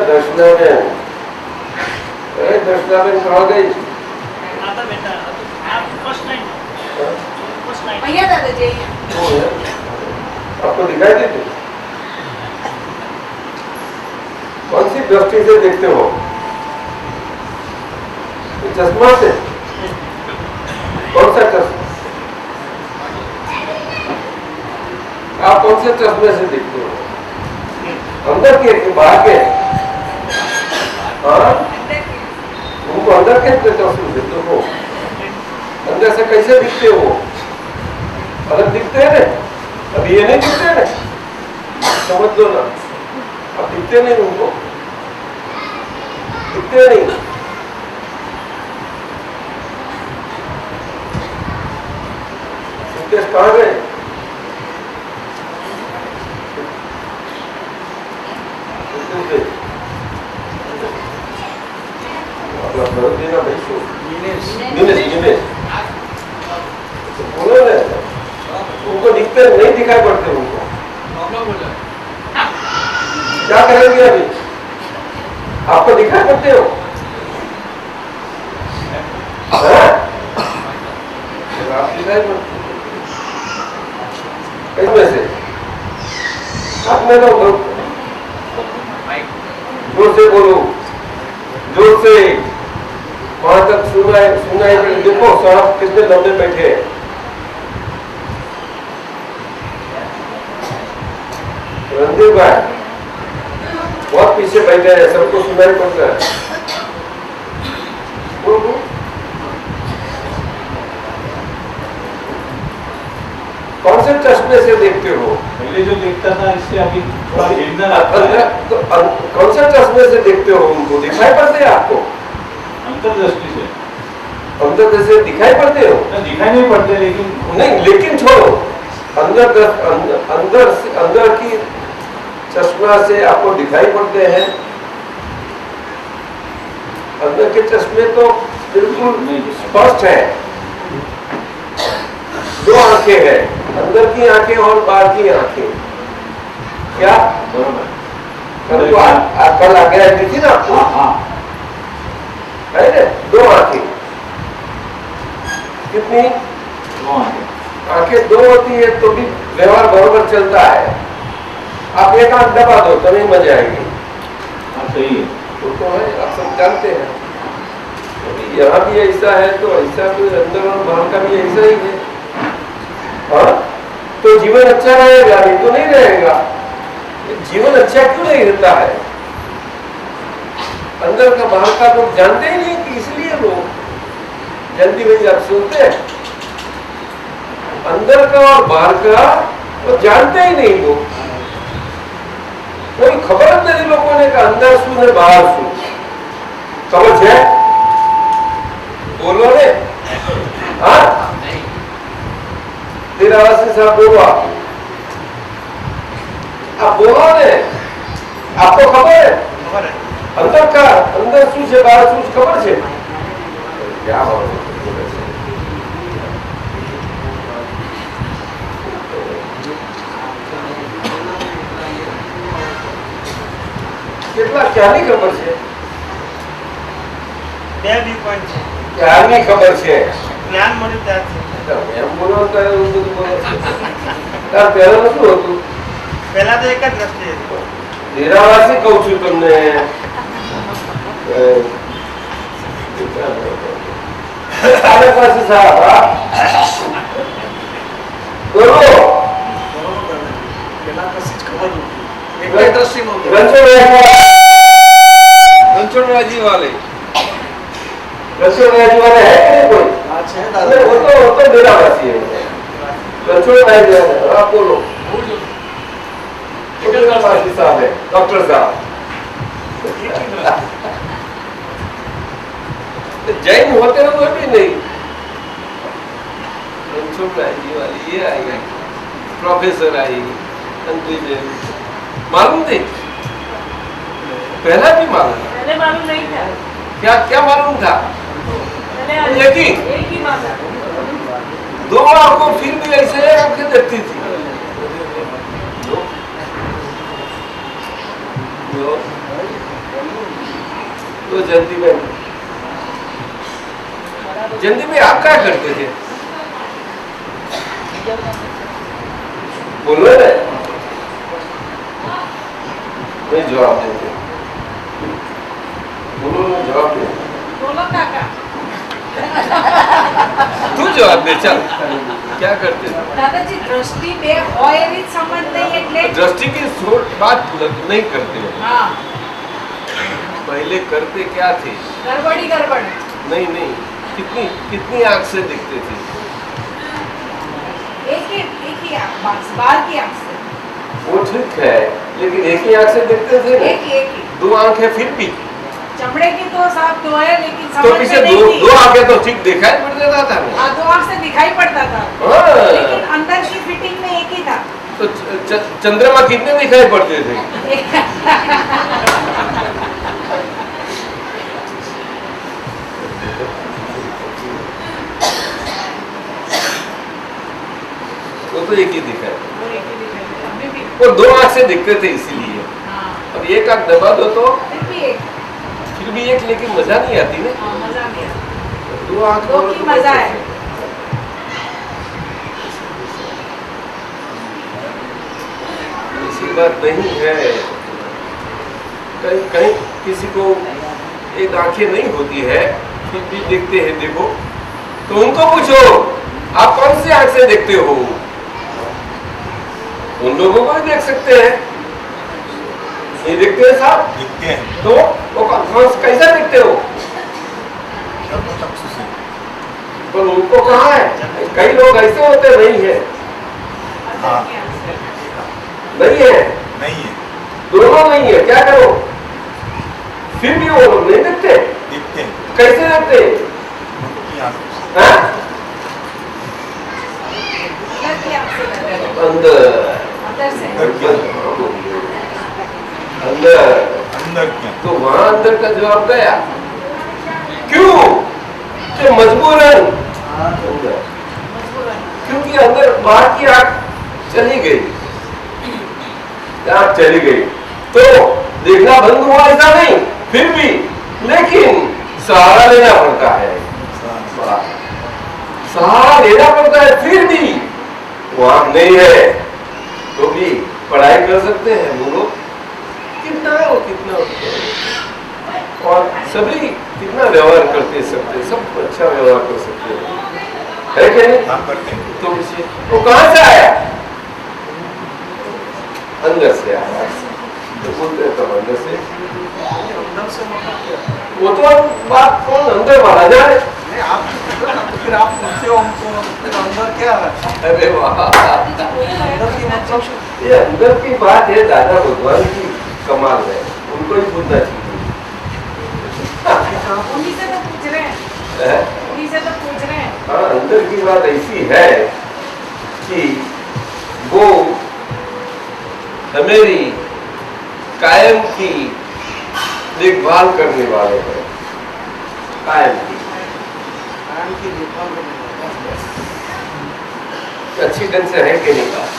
दर्शनाबेन, अरे दर्शनाबेन कहाँ गई? आता बेटा, आप फर्स्ट लाइन भैया दादा जी आपको दिखाई देती? कौन सी दृष्टि से देखते हो? चश्मा से? कौन सा चश्मा? आप कौन से चश्मे से देखते हो? अंदर के कि बाहर के? हाँ? उनको अंदर के चश्मे से देखो। अंदर से कैसे दिखते हो? अलग दिखते हैं ना? अब ये नहीं दिखते ना? समझ लो ना। अब दिखते नहीं उनको, दिखते नहीं। कहाँ गए? बोलो ना, उनको दिखते नहीं, दिखाई पड़ते उनको। क्या करेंगे अभी? आपको दिखाई पड़ते हो? आप दिखाई पड़ते कैसे से? आप में लोग जोर से बोलो, जोर से वहां तक सुनाई देखो साहब कितने लंबे बैठे हैं। रणदीप भाई बहुत पीछे बैठे हैं, सबको सुनाई पड़ता है। कौन से चश्मे से देखते हो? पहले जो देखता था इससे अभी थोड़ा कौन से चश्मे से देखते हो? उनको दिखाई पड़ते हैं आपको? अंतर्दृष्टि से। अंदर से दिखाई पड़ते हो? दिखाई नहीं पड़ते, लेकिन नहीं, लेकिन छोड़ो, अंदर की चश्मा से आपको दिखाई पड़ते हैं। अंदर के चश्मे तो बिल्कुल स्पष्ट है। दो आंखें हैं, अंदर की आंखें और बाहर की आंखें। क्या कल आगे आई थी ना आपको? है ना? दो आंखें। कितनी? आंखें दो होती है तो भी व्यवहार बराबर चलता है। आप एक आंख दबा दो तो नहीं मजा आएगी। सही है, तो है, आप सब जानते हैं। यहाँ भी ऐसा है तो ऐसा, तो अंदर और बाहर का भी ऐसा ही है। हाँ? तो जीवन अच्छा रहेगा, नहीं तो नहीं रहेगा। जीवन अच्छा क्यों नहीं रहता है? अंदर का बाहर का लोग जानते ही नहीं कि इसलिए लोग जल्दी भाई आप सुनते हैं अंदर का और बाहर का वो जानते ही नहीं लोग। कोई खबर नहीं लोगों ने कहा अंदर सुन है बाहर सुन। समझ है? बोलो ने? हाँ? तेरा वासी साहब बोलो आप बोलो ने? आपको खबर है? खबर है। अंदर का अंदर શું છે બહાર શું ખબર છે? क्या કેટલા ક્યાંની ખબર છે? બે વ્યૂ પોઈન્ટ છે. ક્યાંની ખબર છે? જ્ઞાન મળ્યું ત્યારથી. એમ બોલો તો એવું બધું બોલો. તાર પહેલા શું હતું? પહેલા તો એક જ દ્રષ્ટિ હતી. નિરાવાસી કહું છું તમને. આને પાસે સાહેબ બોલો. પહેલા પછી જ ખબર નહોતી. रणछोड़राजी वाले है कि नहीं कोई? वो तो निरावासी है। रणछोड़राजी वाले आप बोलो। साहब है, डॉक्टर साहब। जैन होते हो तो भी नहीं। रणछोड़राजी वाली ये आएगा, प्रोफेसर आएगी, मालूम थी? पहला भी मालूम था? पहले मालूम नहीं था। क्या क्या मालूम था? एक ही मालूम। दो आंखों फिर भी ऐसे आंखें देखती थी। बोल रहे हैं नहीं जवाब देते, बोलो ना जवाब दे, बोलो काका तू जवाब दे चल, क्या करते थे? દાદાજી દ્રષ્ટિ બે હોય એવી જ સમજ નહીં એટલે दृष्टि की बात नहीं करते हैं। હા पहले करते क्या थे? ગરબડી ગરબડ नहीं नहीं, कितनी कितनी आंख से दिखते थे? एक ही आंख बाहर की आंख से वो ठीक है, लेकिन एक ही आंख से दिखते थे ना? एक ही दो आंखें फिर भी चमड़े की तो साफ तो है लेकिन तो समझ पीछे में दो नहीं थी। दो आंखें तो ठीक दिखाई पड़ देता था ना। हाँ, दो आंख से दिखाई पड़ता था हाँ। लेकिन अंदर की फिटिंग में एक ही था। तो चंद्रमा कितने दिखाई पड़ते थे? वो तो एक ही दिखाई, वो एक ही दिखाई देता, अभी भी वो दो आंख से दिखते थे इसीलिए। हाँ और एक आंख दबा दो तो फिर भी एक लेकिन मजा नहीं आती ना। हाँ, मजा नहीं आता। दो आंख दो वालों की को मजा कैसे? है। ऐसी बात नहीं है, कहीं कहीं किसी को एक आंखें नहीं होती है फिर भी देखते हैं, देखो तो उनको पूछो आप कौन सी आंख से देखते हो? उन लोगों को भी देख सकते हैं, नहीं देखते हैं साहब? दिखते हैं तो वो कैसा देखते हो? चक्षु से। पर उनको कहाँ है? कई लोग ऐसे होते नहीं है, अंदर की आंख से। नहीं है, नहीं है, दोनों नहीं है, क्या करो? फिर भी वो लोग नहीं देखते, दिखते हैं कैसे देखते? उनकी आंखों से। हाँ? अंदर की आंख से करते हैं। अंदर अंदर से अंदर अंदर की आंख। तो वहां अंदर का जवाब गया, क्यों? कि मजबूरन अंदर, मजबूरन क्योंकि अंदर बाहर की आंख चली गई, आंख चली गई तो देखना बंद हुआ ऐसा नहीं, फिर भी लेकिन सहारा लेना पड़ता है, सहारा लेना पड़ता है, फिर भी वो आंख नहीं है तो भी पढ़ाई कर सकते हैं वो लोग, कितना हो कितना हो। और सभी कितना व्यवहार करते सकते, सब अच्छा व्यवहार कर सकते हैं, है कि नहीं? काम करते हैं तो किसी वो कहां से आया? अंदर से आया, तो बोलते हैं तब अंदर से। वो तो बात कौन अंदर वाला जाए? फिर आप पूछे हो हमको फिर अंदर क्या है? अरे वाह, अंदर की मतलब ये अंदर की बात है, दादा भगवान की कमाल है, उनको ही पूछना चाहिए। उन्हीं से तो पूछ रहे हैं, है? उन्हीं से तो पूछ रहे हैं। हाँ, अंदर की बात ऐसी है कि वो हमारी कायम की देखभाल करने वाले हैं, कायम की देखभाल करने अच्छी ढंग से है कि नहीं बात?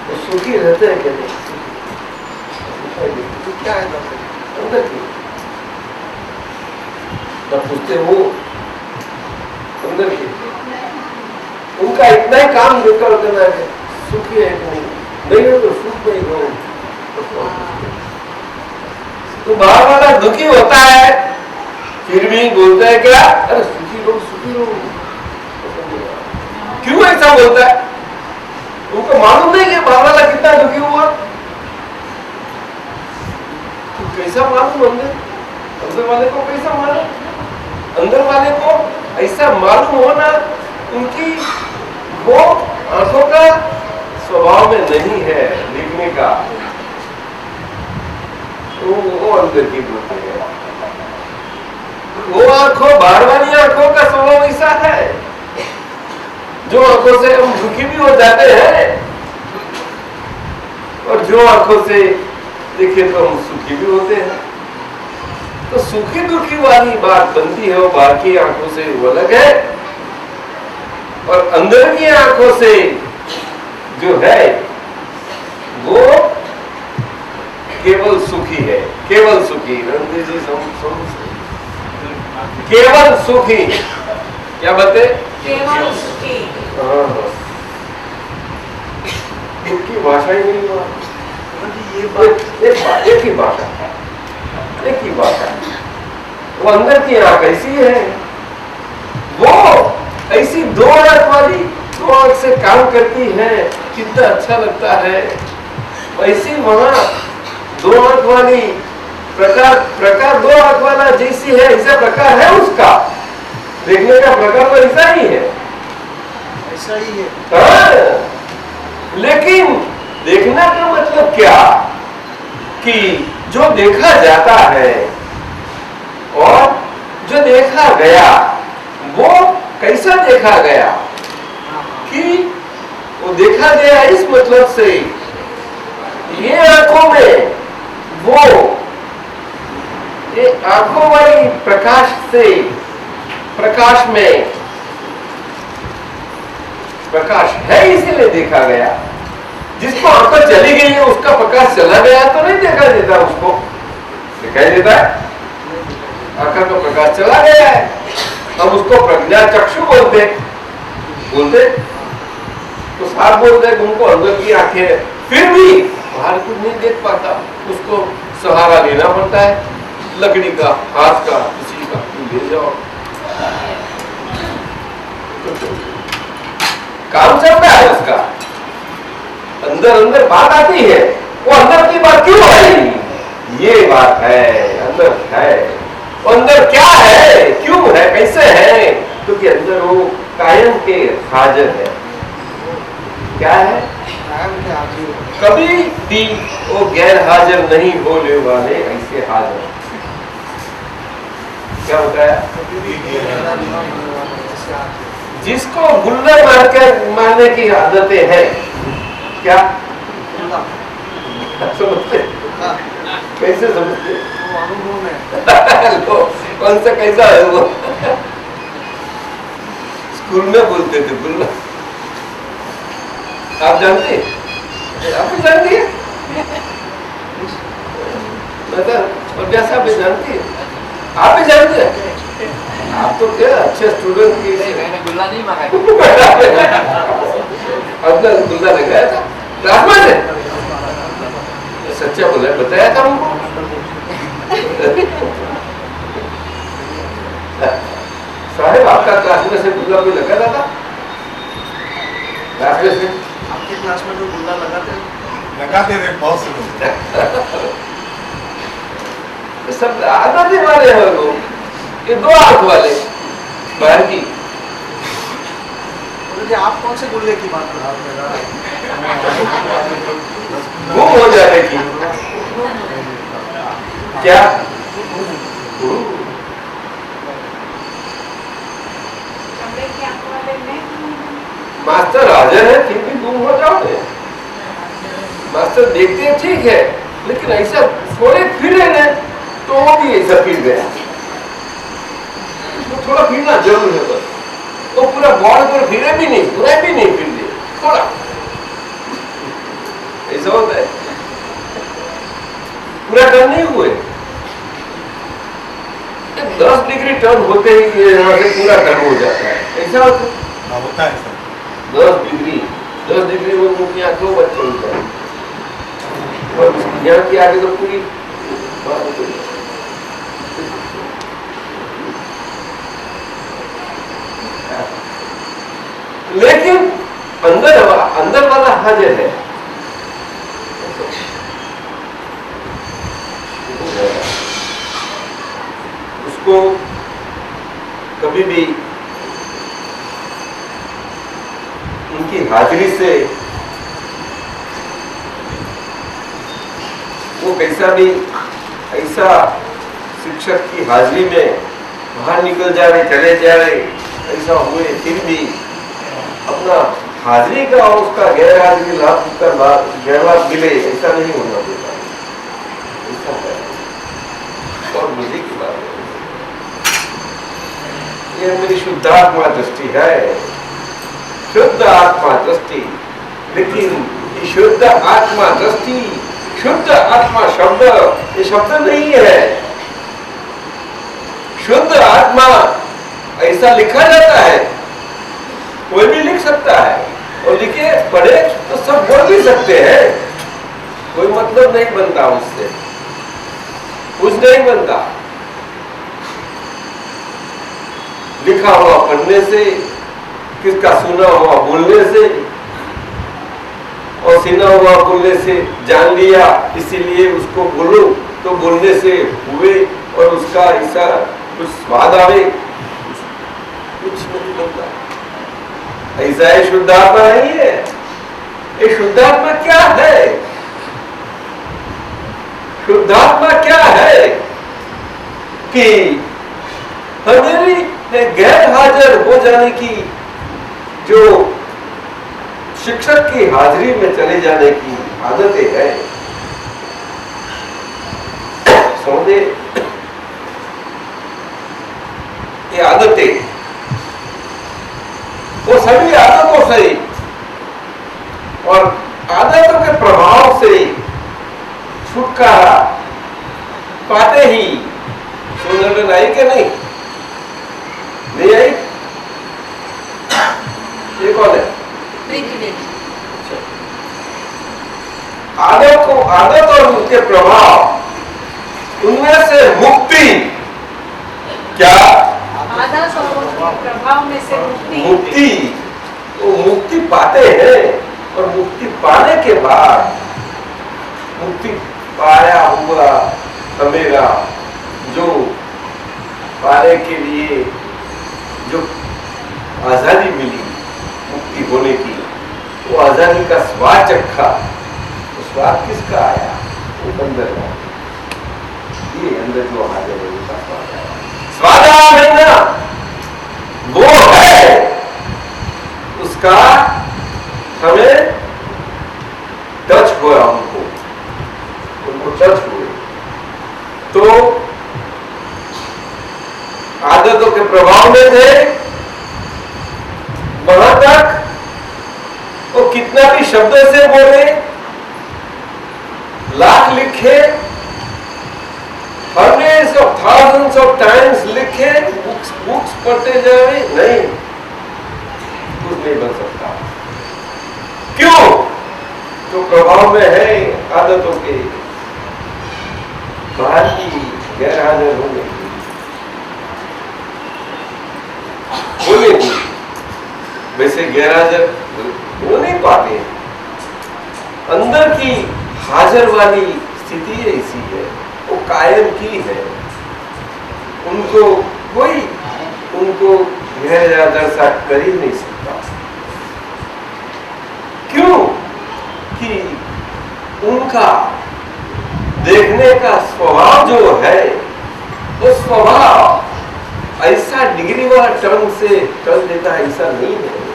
वो सुखी रहते हैं कि नहीं? क्या है अंदर की ना पूछते वो अंदर की, उनका इतना ही काम निकल देना है, सुखी है कि नहीं है तो सुख नहीं हो। तो बाहर वाला दुखी होता है फिर भी बोलता है क्या? अरे सुखी लोग सुखी लोग, क्यों ऐसा बोलता है? उनको मालूम नहीं कि बाहर वाला कितना दुखी हुआ, तो कैसा मालूम अंदर वाले को कैसा मालूम? अंदर वाले को ऐसा मालूम होना उनकी वो आंखों का स्वभाव में नहीं है देखने का, तो वो अंदर की बोलते हैं। वो आंखों, बाहर वाली आंखों का स्वभाव ऐसा है, जो आंखों से हम दुखी भी हो जाते हैं और जो आंखों से देखे तो हम सुखी भी होते हैं। तो सुखी दुखी वाली बात बनती है वो बाहर की आंखों से वो अलग है, और अंदर की आंखों से जो है वो केवल सुखी है, केवल सुखी। रणधीर जी केवल सुखी क्या बात है? केवल सुखी। हाँ, प्रकाश ही नहीं हुआ। ये बात एक ही बात है, एक ही बात है। वो अंदर की आंख ऐसी है, वो ऐसी दो आंख वाली, दो आंख से काम करती है, कितना अच्छा लगता है। वैसी वहां दो आंख वाली प्रकार दो आंख वाला जैसी है, ऐसा प्रकार है उसका, देखने का प्रकार तो ऐसा ही है, ऐसा ही है। हाँ। लेकिन देखना का मतलब क्या कि जो देखा जाता है और जो देखा गया, वो कैसा देखा गया कि वो देखा गया इस मतलब से ये आंखों में, वो ये आंखों वाली प्रकाश से, प्रकाश में प्रकाश है इसीलिए देखा गया। जिसको आंखें चली गई है उसका प्रकाश चला गया तो नहीं देखा देता, उसको दिखाई देता है, आंखों का प्रकाश चला गया है, हम उसको प्रज्ञा चक्षु बोलते तो साफ बोलते हैं उनको अंदर की आंखें, फिर भी बाहर कुछ नहीं देख पाता, उसको सहारा लेना पड़ता है, लकड़ी का, हाथ का, किसी का ले जाओ, काम चलता है उसका। अंदर बात आती है, वो अंदर की बात क्यों आई, ये बात है, अंदर है, अंदर क्या है, क्यों है, कैसे है, क्योंकि अंदर वो कायम के हाजिर है। क्या है, कभी भी वो गैर हाजिर नहीं होने वाले, ऐसे हाजिर। क्या होता है, जिसको गुल्ला मारने की आदतें हैं, क्या समझते, कैसे समझते, अनुभव में कौन सा कैसा है वो, स्कूल में बोलते थे गुल्ला, आप जानते, आप भी जानती है, मतलब जैसा भी जानती है, आप भी जानते हैं, आप तो क्या अच्छे स्टूडेंट की, मैंने गुल्ला नहीं मांगा। अपना गुल्ला लगाया था क्लास में से, सच्चा बोला, बताया था उनको। साहब आपका क्लास में से गुल्ला भी लगा था, क्लास में से आपके क्लास में जो गुल्ला लगाते थे बहुत से लोग, सब आदत वाले हैं लोग, ये दो आंख वाले बाहर की। आप कौन से गुल्ले की बात कर रहे हैं, गुम हो जाने की, क्या मास्टर हाजिर है फिर भी गुम हो जाओगे, मास्टर देखते हैं ठीक है, लेकिन ऐसा थोड़े फिरे ना तो वो भी ऐसा फिर गया, तो थोड़ा फिरना जरूर है, बस तो पूरा बॉल पर फिरे भी नहीं, पूरा भी नहीं फिर दे, थोड़ा ऐसा होता है, पूरा टर्न नहीं हुए, 10 डिग्री टर्न होते ही यहाँ से पूरा टर्न हो जाता है, ऐसा होता है सर, 10 डिग्री वो मुख्य आंखों बच्चे होता है, और यहाँ की आगे तो पूरी बात हो गई। लेकिन अंदर वाला हाजिर है, उसको कभी भी उनकी हाजिरी से वो कैसा भी ऐसा शिक्षक की हाजिरी में बाहर निकल जा रहे, चले जा रहे, ऐसा हुए फिर भी अपना हाजिरी का और उसका गैर हाजिरी लाभ का गैर लाभ मिले, ऐसा नहीं होना देता, ऐसा है। और मुझे की बात है, ये मेरी शुद्धात्मा दृष्टि है, शुद्ध आत्मा दृष्टि, लेकिन ये शुद्ध आत्मा दृष्टि, शुद्ध आत्मा शब्द, ये शब्द नहीं है। शुद्ध आत्मा ऐसा लिखा जाता है, कोई भी लिख सकता है, और लिखे पढ़े तो सब बोल भी सकते हैं, कोई मतलब नहीं बनता उससे, कुछ नहीं बनता। लिखा हुआ पढ़ने से, किसका सुना हुआ बोलने से, और सुना हुआ बोलने से जान लिया इसीलिए उसको बोलो, तो बोलने से हुए और उसका ऐसा कुछ स्वाद आवे, कुछ नहीं बनता। ऐसा है शुद्धात्मा नहीं है। ये शुद्धात्मा क्या है? शुद्धात्मा क्या है कि हमें गैर हाजिर हो जाने की, जो शिक्षक की हाजिरी में चले जाने की आदतें हैं, समझे? ये आदतें, वो सभी आदतों से और आदतों के प्रभाव से छुटकारा पाते ही सुंदर में आई कि नहीं? नहीं आई? ये कौन है? आदत और उनके प्रभाव, उनमें से मुक्ति, क्या आदत और उनके प्रभाव में से मुक्ति, वो मुक्ति पाते हैं और मुक्ति पाने के बाद, मुक्ति पाया हुआ हमेरा जो पाने के लिए जो आजादी मिली मुक्ति होने की, वो आजादी का स्वाद चखा, तो स्वाद किसका आया? वो अंदर का, ये अंदर जो हाजिर है उसका स्वाद आया। स्वाद आया नहीं ना, वो है उसका, हमें टच हुआ, उनको टच हुए, तो आदतों के प्रभाव में थे, वहां तक वो कितना भी शब्द से बोले, लाख लिखे, hundreds of thousands of times लिखे, बुक्स पढ़ते जाए, नहीं, कुछ नहीं बन सकता। क्यों? जो प्रभाव में है आदतों के, बाहर की गैर हाजिर होने की, बोले की, वैसे गैर हाजिर हो नहीं पाते। अंदर की हाजिर वाली स्थिति ऐसी है, वो कायम की है, उनको कोई उनको गैर हाजिर सा कर ही नहीं सकता। क्यों? कि उनका देखने का स्वभाव जो है, वो स्वभाव ऐसा डिग्री वाला टर्म से टर्म देता है, ऐसा नहीं है।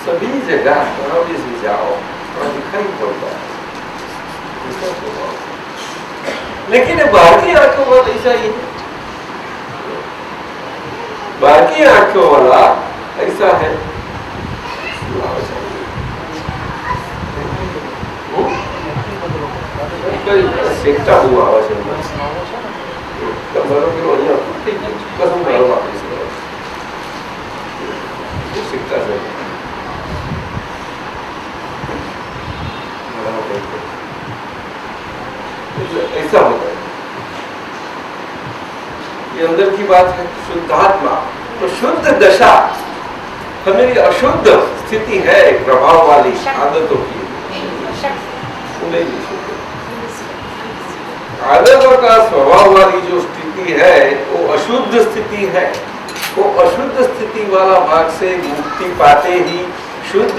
सभी जगह कहाँ भी से जाओ वहाँ दिखाई पड़ता है इसका स्वभाव। लेकिन बाहर की आंखों वाला ऐसा ही है, बाहर की आंखों वाला ऐसा है। सीखता हुआ सीखता है, ऐसा होता है। ये अंदर की बात है। शुद्धात्मा तो शुद्ध दशा, हमारी अशुद्ध स्थिति है प्रभाव वाली आदतों की, आदतों का स्वभाव वाली जो स्थिति है वो अशुद्ध स्थिति है। वो अशुद्ध स्थिति वाला भाग से मुक्ति पाते ही शुद्ध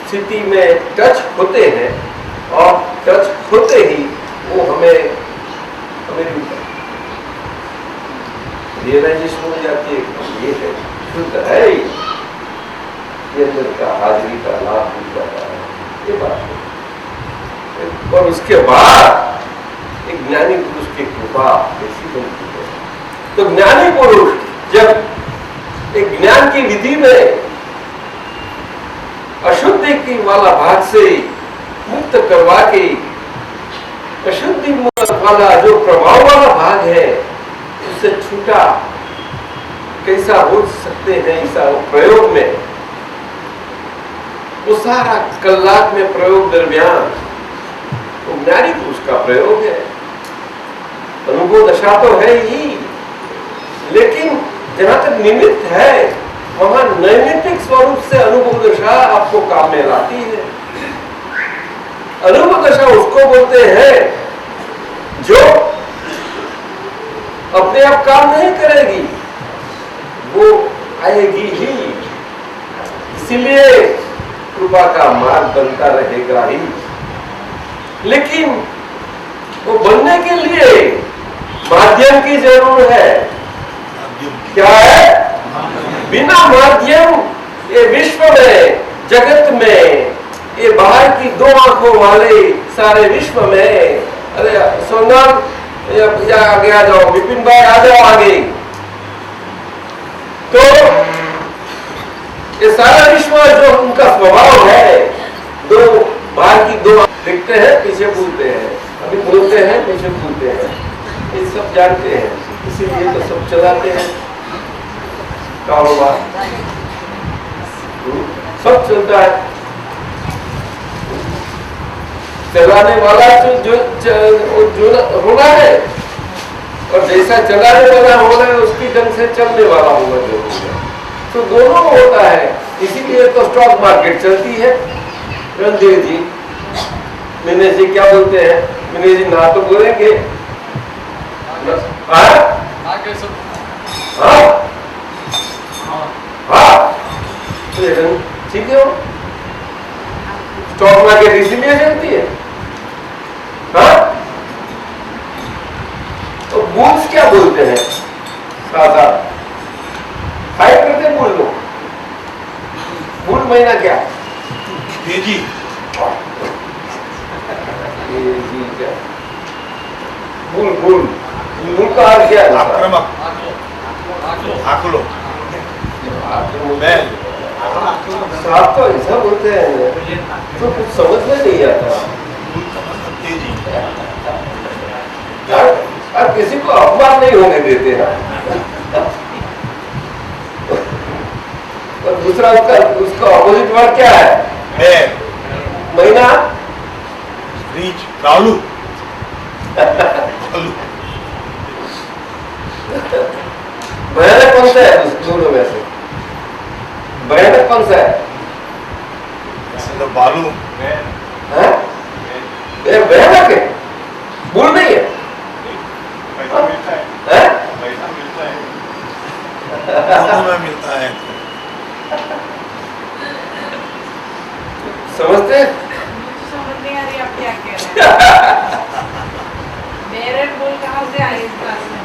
स्थिति में टच होते हैं, और टच होते ही वो हमें रियलाइजेशन हो जाती है, ये है शुद्ध है, ये अंदर का हाजिरी का लाभ मिल जाता है, ये बात है। और उसके बाद एक ज्ञानी पुरुष की कृपा ऐसी बनती है। तो ज्ञानी पुरुष जब एक ज्ञान की विधि में अशुद्धि की वाला भाग से मुक्त करवा के अशुद्धि वाला जो प्रभाव वाला भाग है उससे छूटा कैसा हो सकते हैं, ऐसा प्रयोग में वो सारा कल्लाक में प्रयोग दरमियान वो ज्ञानी पुरुष का प्रयोग है। अनुभव दशा तो है ही, लेकिन जहां तक निमित्त है वहां नैमित्तिक स्वरूप से अनुभव दशा आपको काम में लाती है। अनुभव दशा उसको बोलते हैं जो अपने आप काम नहीं करेगी, वो आएगी ही। इसीलिए कृपा का मार्ग बनता रहेगा ही, लेकिन वो बनने के लिए माध्यम की जरूरत है। क्या है? बिना माध्यम ये विश्व में, जगत में, ये बाहर की दो आंखों वाले सारे विश्व में, अरे सोनाल या आगे आ जाओ, विपिन भाई आ जाओ आगे, तो ये सारा विश्व जो उनका स्वभाव है, दो बाहर की दो देखते हैं पीछे भूलते हैं, अभी बोलते हैं पीछे भूलते हैं, ये सब जानते हैं, इसीलिए तो सब चलाते हैं कारोबार, सब चलता है। चलाने वाला जो होना है, और जैसा चलाने वाला होना है उसकी ढंग से चलने वाला होगा जो होगा, तो दोनों होता है। इसीलिए तो स्टॉक मार्केट चलती है। रणधीर जी, मिने जी क्या बोलते हैं? मिने जी ना तो बोलेंगे, ठीक है, स्टॉक मार्केट इसीलिए चलती है। हाँ, तो बुल्स क्या बोलते हैं? सादा फाइट करते बुल लोग। बुल महीना क्या? तेजी। तेजी क्या? बुल बुल बुल का अर्थ क्या है? आक्रामक, आकलो, बैल। साहब तो ऐसा बोलते हैं तो कुछ समझ में नहीं आता। तेजी। यार किसी को अपमान नहीं होने देते ना। और दूसरा उसका ऑपोजिट वर्ड क्या है? बैल। महीना रीच, कालू। भयानक कौन सा है दोनों में से? भयानक कौन सा है? तो बालू। भयानक है, भूल नहीं है। पैसा मिलता है, हैं? पैसा मिलता है, दोनों में मिलता है। समझते हैं? मुझे समझ नहीं आ रही आप क्या कह रहे हैं। मेरे बोल कहाँ से आए इस क्लास में?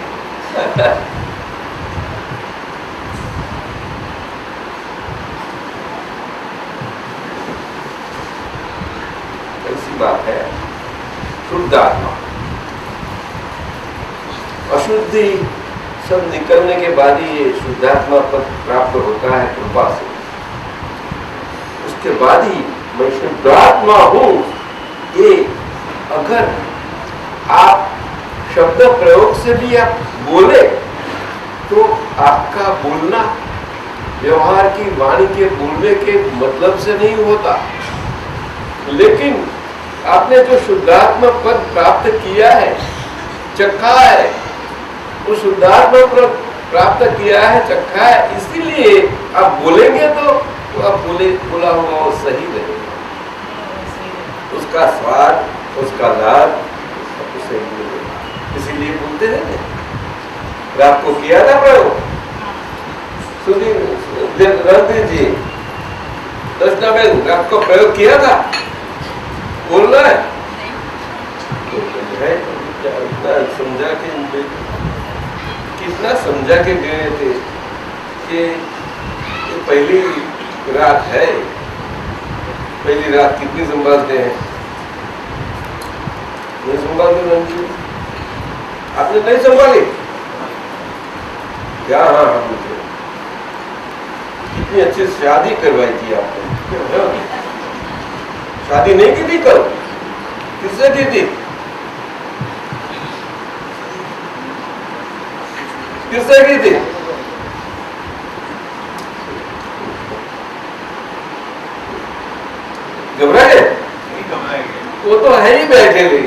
ऐसी बात है। शुद्ध आत्मा, अशुद्धि सब निकलने के बाद ही ये शुद्धात्मा पद प्राप्त होता है कृपा से। उसके बाद ही मैं शुद्धात्मा हूं, ये अगर आप शब्द प्रयोग से भी आप बोले तो आपका बोलना व्यवहार की वाणी के बोलने के मतलब से नहीं होता, लेकिन आपने जो शुद्धात्मा पद प्राप्त किया है, चखा है, वो शुद्धात्मा पद प्राप्त किया है, चखा है, इसीलिए आप बोलेंगे तो आप बोला हुआ वो सही रहेगा, उसका स्वाद, उसका लाभ आपको सही मिलेगा। इसीलिए बोलते रहते हैं। आपको किया था प्रयोग रणधीर जी, दर्शना बहन, आपको प्रयोग किया था, बोलना है इतना समझा के, कितना समझा के गए थे कि पहली रात है, पहली रात कितनी संभालते हैं? नहीं संभालते रणजी, आपने नहीं संभाली क्या? हाँ हाँ, मुझे कितनी अच्छी शादी करवाई थी आपने। शादी नहीं की थी कल? किससे की थी? किससे की थी? वो तो है ही बैठे हुए,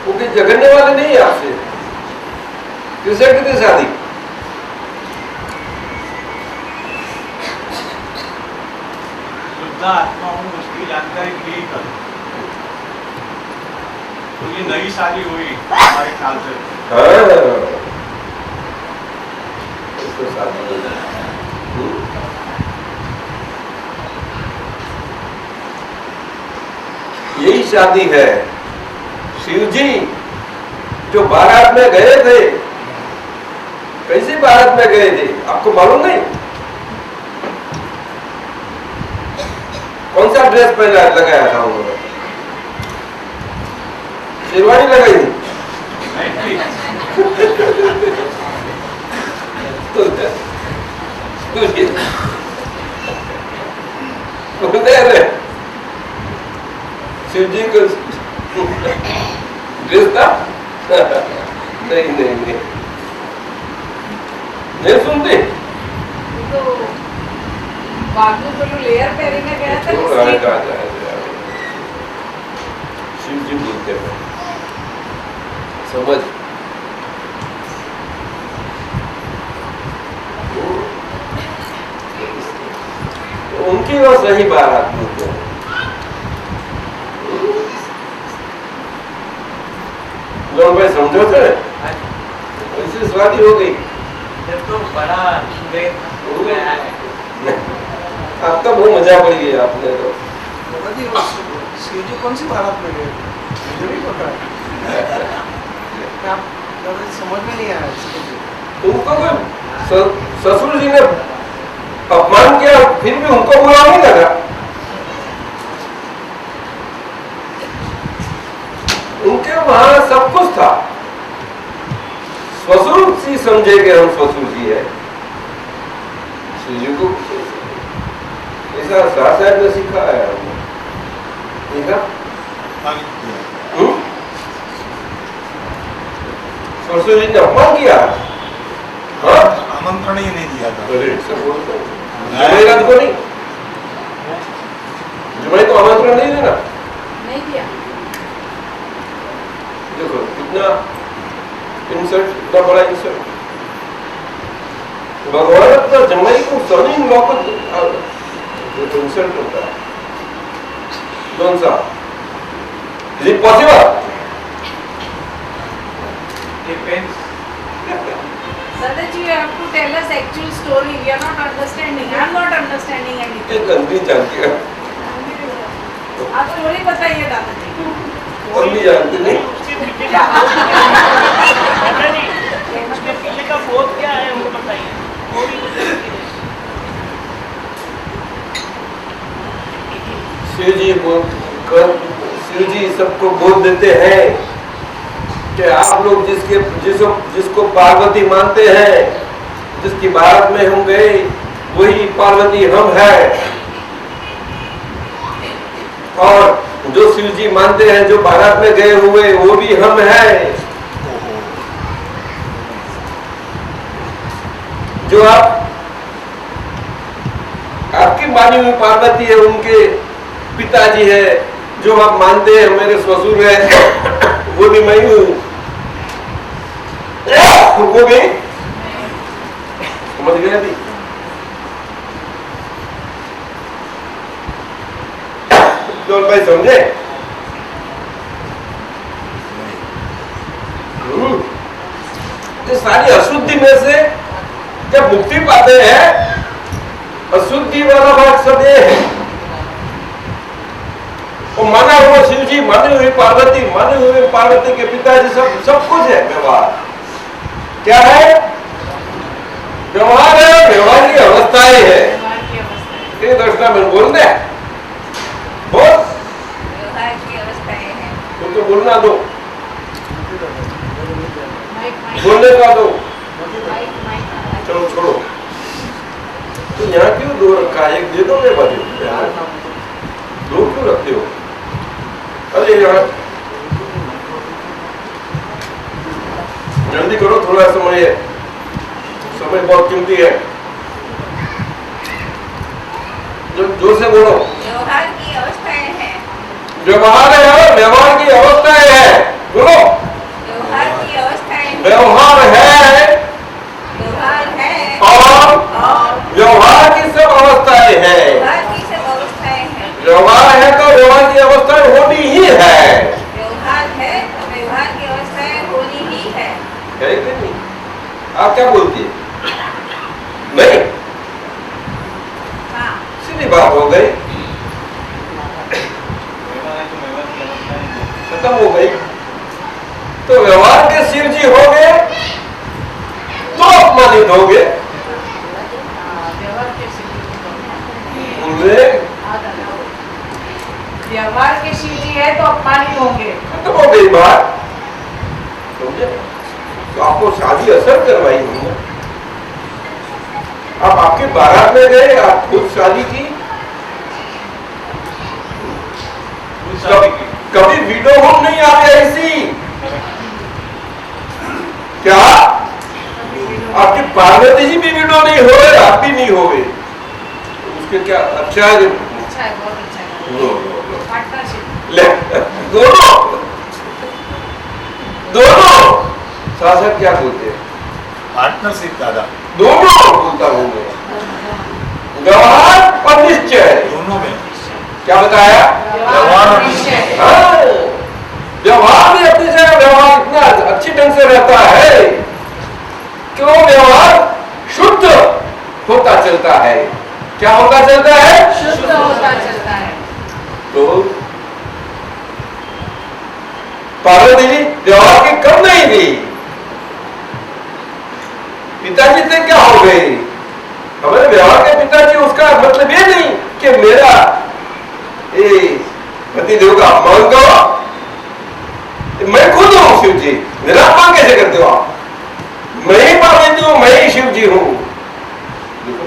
वो भी झगड़ने वाले नहीं है आपसे। किससे कितनी शादी शुद्ध आत्मा हूँ उसकी जानकारी के लिए करो। तो ये नई शादी हुई हमारे ख्याल से। इसको शादी हो गई। यही शादी है। शिव जी जो बारात में गए थे, कैसे बारात में गए थे आपको मालूम नहीं? कौन सा ड्रेस पहना लगाया था उन्होंने? शेरवानी लगाई थी? शिव जी को ड्रेस था? नहीं नहीं नहीं नहीं सुनते। तो बाजू तो लेयर पहनने गया था। शिव जी बोलते हैं समझ। उनकी वो सही बारात बोलते हैं। भाई समझो थे ऐसी शादी हो गई। तो बड़ा हो गया है। आपका बहुत मजा पड़ गई आपने तो। शिवजी कौन सी बारात में गए? मुझे नहीं पता है। समझ में नहीं आया। उनको कोई ससुर जी ने अपमान किया फिर भी उनको बुरा नहीं लगा। उनके वहां सब कुछ था। ससुर जी समझे कि हम ससुर जी है। शिव जी को ऐसा साहब ने सिखाया है हमने। देखा? ससुर जी ने अपमान किया। हाँ? आमंत्रण ही नहीं दिया था। अरे सब बोलते जुमैरात को नहीं, जुमै को आमंत्रण नहीं देना। नहीं दिया। देखो कितना इंसल्ट, इतना बड़ा इंसल्ट। भगवान अपना जमाई को सभी लोगों को इंसल्ट होता है। कौन सा? Is it possible? Depends. Sadaji, you have to tell us actual story. We are not understanding. I am not understanding anything. ये गंदी जानती है। आप स्टोरी बताइए दादाजी। और भी जानती नहीं। उसके पीछे का बोध क्या है वो बताइए। शिव जी सबको बोध देते हैं कि आप लोग जिसको पार्वती मानते हैं, जिसकी बारात में हम गए वही पार्वती हम हैं। और जो शिव जी मानते हैं जो बारात में गए हुए वो भी हम हैं। जो आपकी मानी हुई पार्वती है उनके पिताजी है, जो आप मानते हैं मेरे ससुर है वो भी मैं हूं। वो भी समझ गए अभी? तो भाई समझे? सारी अशुद्धि में से जब मुक्ति पाते हैं, अशुद्धि वाला भाग सब ये है। वो माना हुआ शिव जी, मानी हुई पार्वती के पिताजी, सब कुछ है। व्यवहार क्या है? व्यवहार है, व्यवहार की अवस्थाएं है। ये दर्शना में बोल दे, बोल व्यवहार की अवस्थाएं हैं। तो बोलना दो, बोलने का दो। चलो छोड़ो। तो यहाँ क्यों दो रखा है? एक दे दो, मैं बाजू दो क्यों रखते हो? अरे यार जल्दी करो, थोड़ा समय है, समय बहुत कीमती है। जो जोर से बोलो। व्यवहार की अवस्थाएं हैं। व्यवहार है और व्यवहार की अवस्थाएं है। बोलो, व्यवहार की अवस्थाएं, व्यवहार है और व्यवहार की सब अवस्थाएं है। व्यवहार की सब अवस्थाएं हैं। व्यवहार है तो व्यवहार की अवस्थाएं होनी ही है। व्यवहार है तो व्यवहार की अवस्थाएं होनी ही है कि नहीं? आप क्या बोलती है? नहीं, हाँ। सीधी बात हो गई, व्यवहार है तो व्यवहार की अवस्था है। खत्म हो गई। तो व्यवहार के शिव जी हो गए तो अपमानित हो गए। व्यवहार के व्यवहार के शिव जी है तो अपमानित होंगे। खत्म हो गई बात, समझे? तो आपको शादी असर करवाई हमने। आप आपकी बारात में गए, आप खुद शादी की, कभी वीडियो होम नहीं आते ऐसी क्या? आपकी पार्वती जी भी वीडियो नहीं हो रहे, आप भी नहीं हो गए, उसके क्या अच्छा है? अच्छा है, बहुत अच्छा है। पार्टनरशिप ले दोनों शासक क्या बोलते हैं? पार्टनरशिप दादा, दोनों बोलता हूं मैं, व्यवहार और निश्चय दोनों में क्या बताया? व्यवहार और निश्चय। हाँ, व्यवहार भी अपनी जगह व्यवहार इतना अच्छी ढंग से रहता है क्यों? व्यवहार शुद्ध होता चलता है। क्या होता चलता है? शुद्ध होता चलता है। तो पार्वती जी व्यवहार की कम नहीं थी, पिताजी से क्या हो गई? हमारे व्यवहार के पिताजी, उसका मतलब ये नहीं कि मेरा पति देव का अपमान करो, मैं खुद हूं शिव जी, मेरा अपमान कैसे करते हो आप? मैं ही पार्वती हूं, मैं ही शिव जी हूं। देखो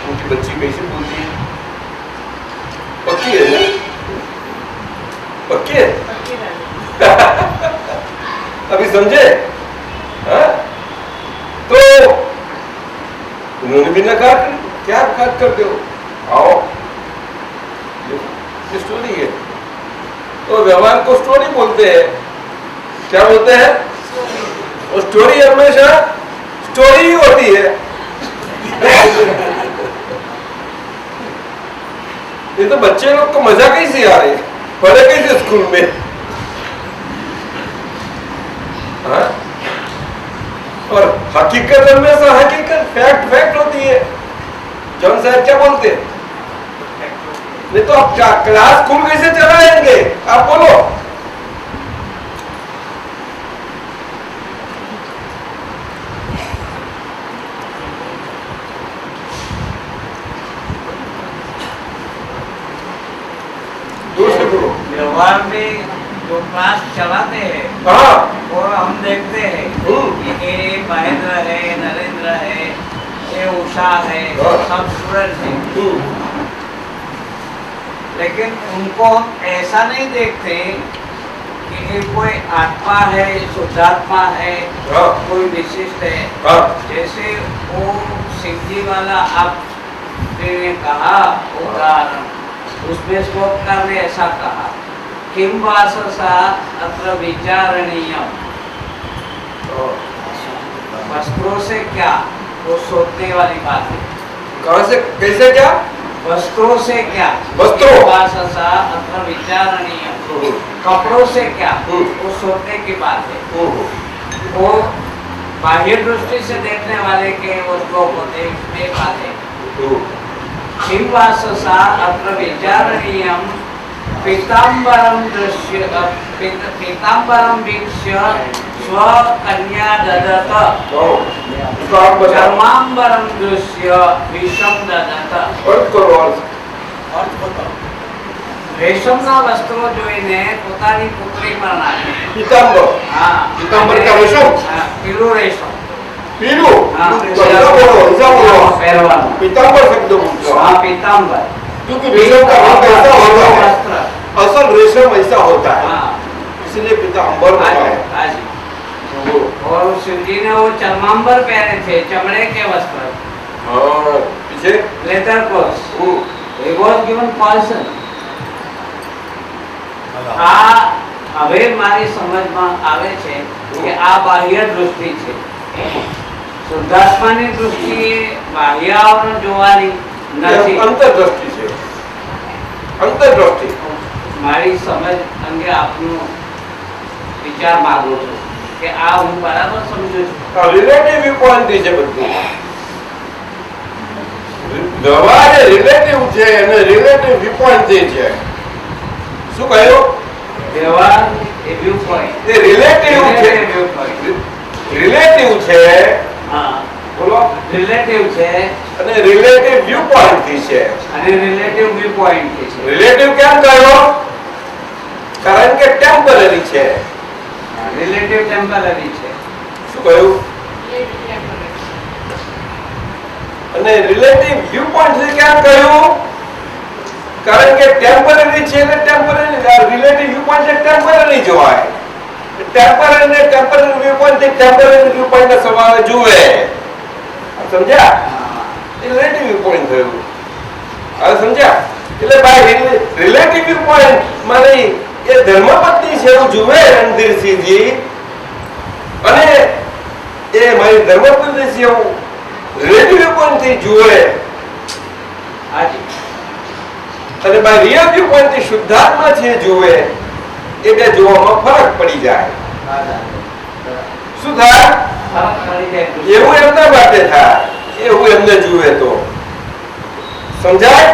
उनकी बच्ची कैसे बोलती है, पक्की है ना? पक्की है? अभी समझे? हाँ? तो उन्होंने भी नकार कर, क्या बात करते हो? आओ, ये स्टोरी है। तो व्यवहार को स्टोरी बोलते हैं। क्या बोलते हैं? और स्टोरी हमेशा स्टोरी ही होती है। ये तो बच्चे लोग को मजा कैसे आ रही है, पढ़े कैसे स्कूल में? हाँ? और हकीकत हमेशा हकीकत, फैक्ट फैक्ट होती है। जॉन साहब क्या बोलते हैं? नहीं तो आप क्या क्लास स्कूल कैसे चलाएंगे? आप बोलो। दूसरे बोलो। व्यवहार में जो क्लास चलाते हैं हाँ, वो हम देखते हैं कि ये महेंद्र है, नरेंद्र है, ये उषा है, सब स्टूडेंट है। लेकिन उनको हम ऐसा नहीं देखते कि ये कोई आत्मा है, शुद्धात्मा है, कोई विशिष्ट है। जैसे वो सिंह जी वाला आपने कहा उदाहरण, उसमें श्लोककार ने ऐसा कहा, किम वाससा अत्र विचारणीयम, वस्त्रों से क्या? वो सोचने वाली बात है। कहां से कैसे क्या? वस्त्रों से क्या? वस्त्रों। वाससा अत्र विचारणीयम, कपड़ों से क्या? वो सोचने की बात है। वो बाह्य दृष्टि से देखने वाले के उसको देखने वाले। किम वाससा अत्र विचारणीयम, पीताम्बरम दृश्य, पीताम्बरम वीक्ष्य स्वकन्या ददत, चर्माम्बरम दृश्य विषम ददत। રેશમના વસ્ત્રો જોઈને પોતાની પુત્રી પર નાખે. પીતાંબર. હા, પીતાંબર का रेशम? હા, પીળું રેશમ. पीलू हाँ, ऐसा बोलो પહેરવાનું. पीतांबर शब्द बोलते हो હા, પીતાંબર. क्योंकि रेशम का रंग ऐसा होता है, वस्त्र. असल रेशम ऐसा होता है, हाँ, इसलिए पीतांबर हाजी, है। हाजी. और शिव जी ने वो चर्मांबर पहने थे, चमड़े के वस्त्र. हाँ, पीछे leather clothes. He was given poison. આ હવે મારી સમજમાં આવે છે કે આ બાહ્ય દૃષ્ટિ છે. શુદ્ધાત્માની દૃષ્ટિએ બાહ્ય આવરણ જોવાની નથી. અંતરદ્રષ્ટિ છે, અંતરદ્રષ્ટિ. મારી સમજ અંગે આપનો વિચાર માંગુ છું કે આ હું બરાબર સમજુ છું. રિલેટિવ વ્યૂ પોઈન્ટ છે બધું. વ્યવહાર એ રિલેટિવ છે અને રિલેટિવ વ્યૂ પોઈન્ટ છે. શું કહ્યું? વ્યવહાર એ વ્યૂ પોઈન્ટ, એ રિલેટિવ છે, રિલેટિવ છે. હા બોલો. રિલેટિવ છે અને રિલેટિવ વ્યૂ પોઈન્ટ થી છે. અને રિલેટિવ વ્યૂ પોઈન્ટ છે. રિલેટિવ કેમ કહ્યું? કારણ કે ટેમ્પરરી છે. રિલેટિવ ટેમ્પરરી છે. શું કહ્યું? અને રિલેટિવ વ્યૂ પોઈન્ટ થી કેમ કહ્યું? કારણ કે ટેમ્પરરી છે એટલે temporary relative view point temporary જોવાય. ટેમ્પરરી ને ટેમ્પરરી વ્યૂ પોઈન્ટ થી ટેમ્પરરી વ્યૂ પોઈન્ટ ના સ્વભાવ જુએ. સમજ્યા? રિલેટિવ વ્યૂ પોઈન્ટ થયું. હવે સમજ્યા? એટલે ભાઈ રિલેટિવ વ્યૂ પોઈન્ટ મારે એ ધર્મપત્ની છે એવું જુએ રણધીરસિંહજી, અને એ મારી ધર્મપત્ની છે એવું રિલેટિવ વ્યૂ પોઈન્ટ થી જુએ. અને બાય રિયલ વ્યૂ પોઈન્ટ થી શુદ્ધાત્મા છે જુએ. એ બે જોવામાં ફરક પડી જાય. શું થાય? એવું એમના માટે થાય, એવું એમને જુએ તો સમજાય.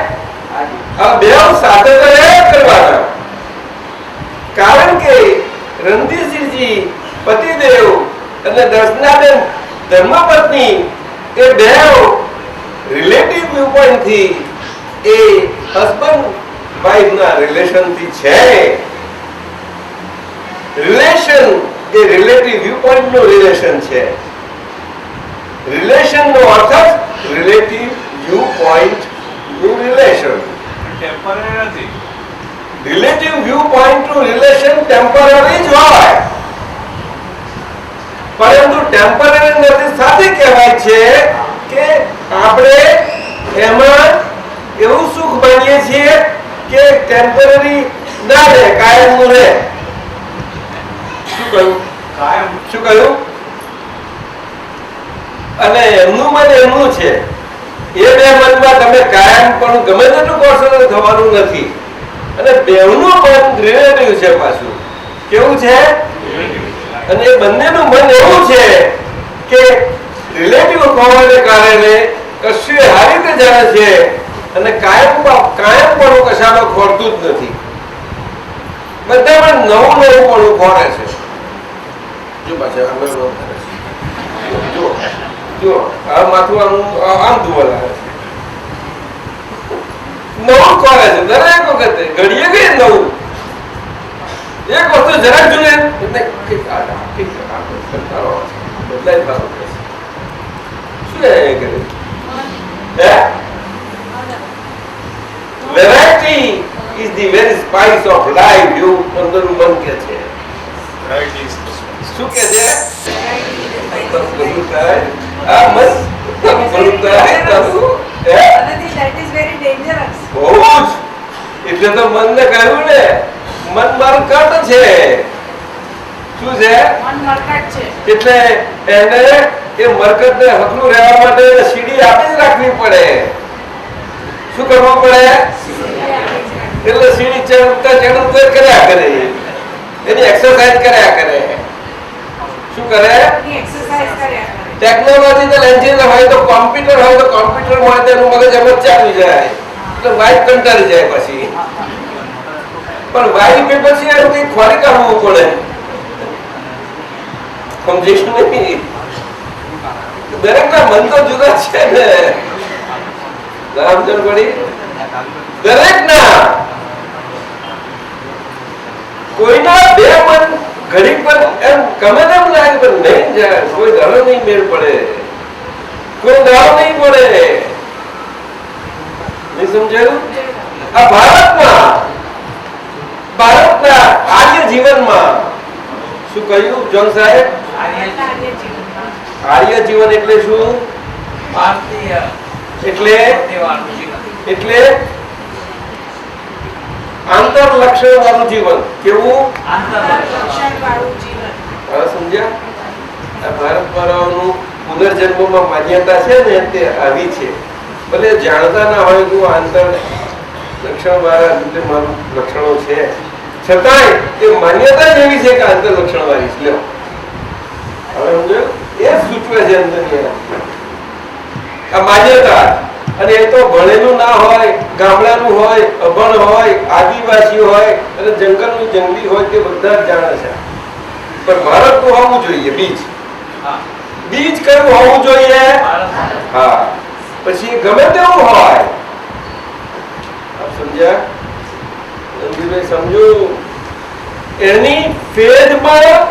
આ બે સાથે કરવાના. કારણ કે રણધીરસિંહજી પતિદેવ અને દર્શનાબેન ધર્મપત્ની એ બે રિલેટિવ વ્યૂ પોઈન્ટ થી એ હસબન્ડ વાઇફ ના રિલેશન થી છે. રિલેશન એ રિલેટિવ વ્યૂ પોઈન્ટ નું રિલેશન છે. રિલેશન નો અર્થ રિલેટિવ વ્યૂ પોઈન્ટ નું રિલેશન. ટેમ્પરરી નથી. રિલેટિવ વ્યૂ પોઈન્ટ નું રિલેશન ટેમ્પરરી જ હોય, પરંતુ ટેમ્પરરી નથી સાથે કહેવાય છે કે આપણે એમાં એવું સુખ માનીએ છીએ કે ટેમ્પરરી ના રહે, કાયમ નું રહે. શું કહ્યું? કાયમ. શું કહ્યું? અને એમનું મન એમનું છે. એ બે મનમાં તમે કાયમ પણ ગમે તેટલું કરશો તો થવાનું નથી. અને બેવનું મન રિલેટિવ છે. પાછું કેવું છે? અને એ બંનેનું મન એવું છે કે રિલેટિવ હોવાને કારણે કશું હારી રીતે જાણે છે અને કાયમ પણ કશામાં ખોરતું જ નથી. બધામાં નવું પણ ખોરે છે. જો પાછા અમે જો જો આ માથું આમ ધોવા લાગે છે. નવું ખોરે છે દરેક વખતે, ઘડીએ ગઈ નવું. એક વસ્તુ જરાક જુએ બદલાય શું કરે? Variety is the very spice of life. એવું અંદરનું મન કે છે. શું કે છે? બધું થાય આ મન બધું થાય તારું. That is very dangerous. બહુ જ. એટલે તો મનને કહ્યું ને મન મરકટ છે. શું છે? મન મરકટ છે. એટલે એને એ મરકટને હકલું રહેવા માટે સીડી આપી જ રાખવી પડે. શું કરવું પડે? એટલે સીડી ચડતા કર્યા કરે, એની એક્સરસાઇઝ કર્યા કરે. શું કરે? એક્સરસાઇઝ કર્યા કરે. ટેકનોલોજીકલ એન્જિનિયર હોય તો કોમ્પ્યુટર હોય તો કોમ્પ્યુટર માં તેનું મગજ એમ જ ચાલી જાય એટલે વાઇફ કંટાળી જાય પછી. પણ વાઇફ એ પછી એનું કંઈક ખોરી કાઢવું પડે. સમજીશું નહીં? દરેક ના મન તો જુદા છે ને રામચંદ્ર પડી. દરેક ના કોઈના બે મન ઘડીક પર એમ ગમે તેમ લાગે પણ નહીં જાય. કોઈ દાડો નહીં મેળ પડે, કોઈ દાડો નહીં પડે. નહીં સમજાયું? આ ભારતના આર્ય જીવનમાં શું કહ્યું જોન સાહેબ? આર્ય જીવન એટલે શું? ભારતીય એટલે આંતરલક્ષણ વાળું જીવન. કેવું? લક્ષણવાળું જીવન. હવે સમજ્યા? આ ભારત વાળાઓનું પુનર્જન્મમાં માન્યતા છે ને તે આવી છે. ભલે જાણતા ના હોય કે આંતર લક્ષણ વાળા એટલે મારું લક્ષણો છે, છતાંય એ માન્યતા જ એવી છે કે આંતર લક્ષણ વાળી છે. હવે સમજો? એ સૂચવે છે અંદર આ માન્યતા. અને એ તો ભણેલું ના હોય, ગામડાનું હોય, અભણ હોય, આદિવાસી હોય અને જંગલનું જંગલી હોય તે બધા જ જાણે છે. પણ ભારતનું હોવું જોઈએ બીજ. બીજ કયું હોવું જોઈએ? હા. પછી ગમે તેવું હોય. સમજ્યા? રણજીભાઈ સમજો? એની ફેજમાં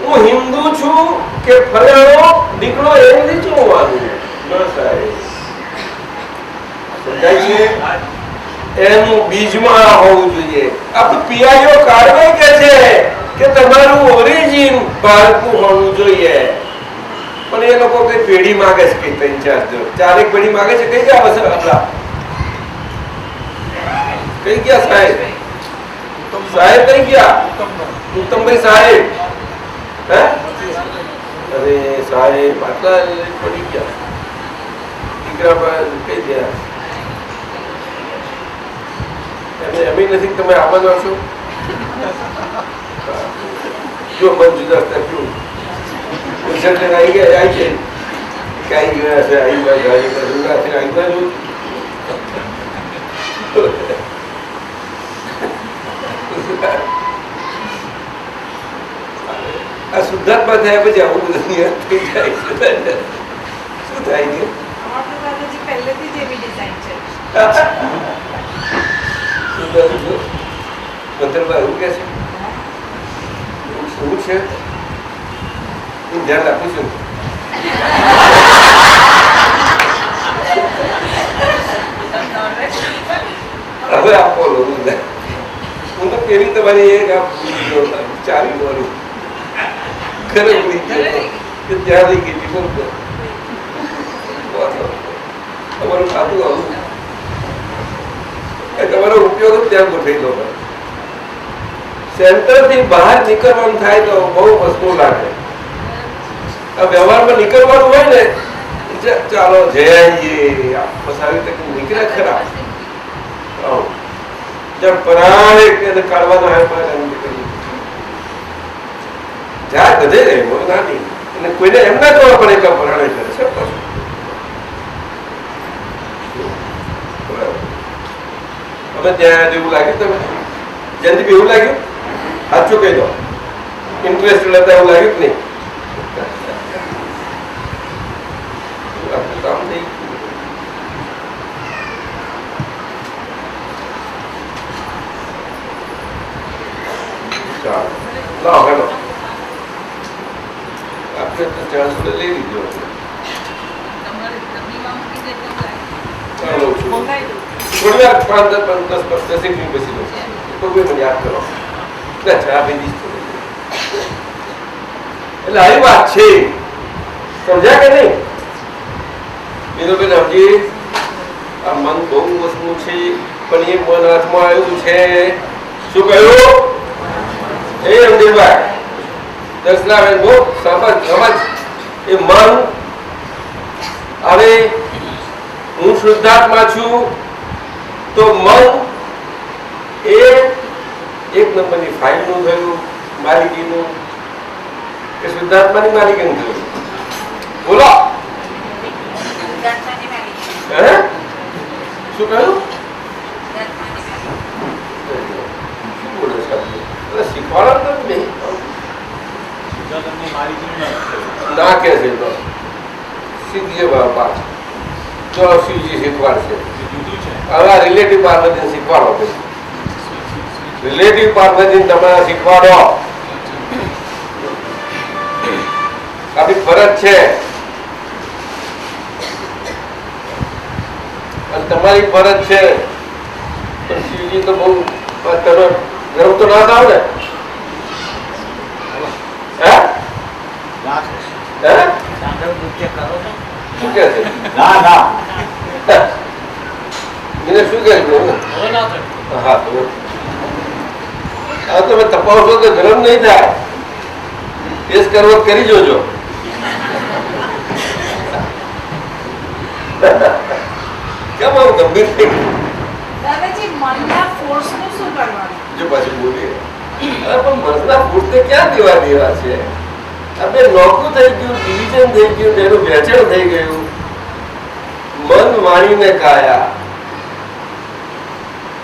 હું હિન્દુ છું કે ફલાણો દીકરો એ નથી જોવાનું. ના સાહેબ, સમજાય છે? એનું બીજમાં હોવું જોઈએ. આ પીઆઈઓ કાઢવે કે છે કે તમારું ઓરિજિન ભારતનું હોવું જોઈએ. પણ એ લોકો કઈ પેઢી માંગે છે, કઈ 3-4 ચારેક પેઢી માંગે છે. કઈ ગયા વસર આપડા? કઈ ગયા સાહેબ? સાહેબ કઈ ગયા? ઉત્તમભાઈ સાહેબ. હે? અરે સાહેબ આટલા પડી ગયા. દીકરા કઈ ગયા? એમ નથી તમે આવવાનો છો? જો મન જુદા થયું આવી ગયા છે. કઈ ગયા છે? આવી બાજુ આ શુદ્ધાત્મા થયા પછી આવું બધું થઈ જાય. શું થાય છે? પહેલેથી જ એવી ડિઝાઇન છે. મંત્રમાં એવું કે છે? શું છે? હું ધ્યાન રાખું છું. હવે આપો હું તો પેલી તમારી એક ચાલી વાળું ઘરે ઉડી ગયો ત્યાં લઈ ગઈ. તમારું ખાતું આવું તમારો ઉપયોગ ત્યાં ગોઠવી લો. સેન્ટર થી બહાર નીકળવાનું થાય તો બહુ વસ્તુ લાગે. આ વ્યવહારમાં નીકળવાનું હોય ને, ચાલો જઈએ બસ આવી રીતે નીકળે ખરા. પરાણે કાઢવાના હોય જ્યાં ગધે રહે નાની અને કોઈને એમ ના ખબર પડે કે પરાણે કરે છે. હવે ત્યાં જેવું લાગ્યું તમે જયંતિભાઈ? એવું લાગ્યું? સાચું કહી દો. ઇન્ટરેસ્ટ લેતા એવું લાગ્યું કે નહીં? કામ થઈ ચાલો લાવો હેલો આપણે તો 400 લઈ લીધો. ચાલો થોડી વાર 5-10 મિનિટ બેસી લો તો મને યાદ કરો. ચા પી દીધી એટલે આવી વાત છે. સમજ્યા કે નહીં? વિનોબેન સમજી? આ મન બહુ વસ્તુ છે પણ એ મન હાથમાં આવ્યું છે. શું કહ્યું? એ અમદીરભાઈ દર્શનાબેન બહુ સમજ. એ મન હવે હું શુદ્ધાત્મા છું તો મન એ એક નંબરની ફાઇલનું થયું માલિકીનું કે શુદ્ધાત્માની માલિકીનું થયું? બોલો. હે શું કહ્યું? શીખવાડો તો નહીં ના કે છે તો શીખજે બાપા. તો શિવજી શીખવાડશે. હવે રિલેટિવ પાર્વતી શીખવાડો. રિલેટિવ પાર્વતી તમારા શીખવાડો. આપણી ફરજ છે અને તમારી ફરજ છે. પણ શિવજી તો બહુ તમે ગર્વ તો ના થાવ ને? શું કે છે? શું કે? હા આ તમે તપાવશો તો ગરમ નહીં થાય. ટેસ્ટ કરવો કરી જોજો. કેમ આવું ગંભીર થઈ ગયું? દાદાજી મનના ફોર્સનું શું કરવાનું? જો પાછું બોલીએ પણ મનના ફૂટને ક્યાં દેવા છે? આપણે નોખું થઈ ગયું, ડિવિઝન થઈ ગયું, એનું વેચાણ થઈ ગયું. મન વાણીને કાયા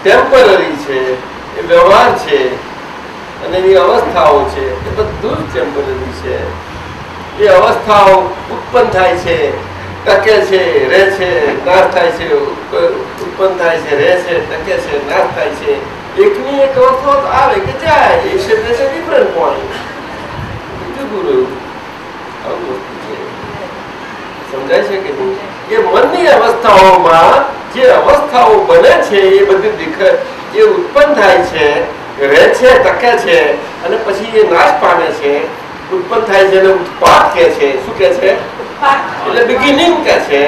ટેમ્પરરી છે, એ વ્યવહાર છે અને એની અવસ્થાઓ છે, એ બધું જ ટેમ્પરરી છે. એ અવસ્થાઓ ઉત્પન્ન થાય છે, ટકે છે, રહે છે, નાશ થાય છે, ઉત્પન્ન થાય છે, રહે છે, ટકે છે, નાશ થાય છે. એકની એક અવસ્થા તો આવે કે જાય, એ છે ડિફરન્ટ પોઈન્ટ. જુદું રહ્યું આવું વસ્તુ છે. સમજાય છે કે નહીં? એ મનની અવસ્થાઓમાં જે અવસ્થાઓ બને છે એ બધી એ ઉત્પન્ન થાય છે, રહે છે, ટકે છે અને પછી એ નાશ પામે છે. ઉત્પન્ન થાય છે અને ઉત્પાદ કે છે. શું કે છે? એટલે બિગિનિંગ કે છે.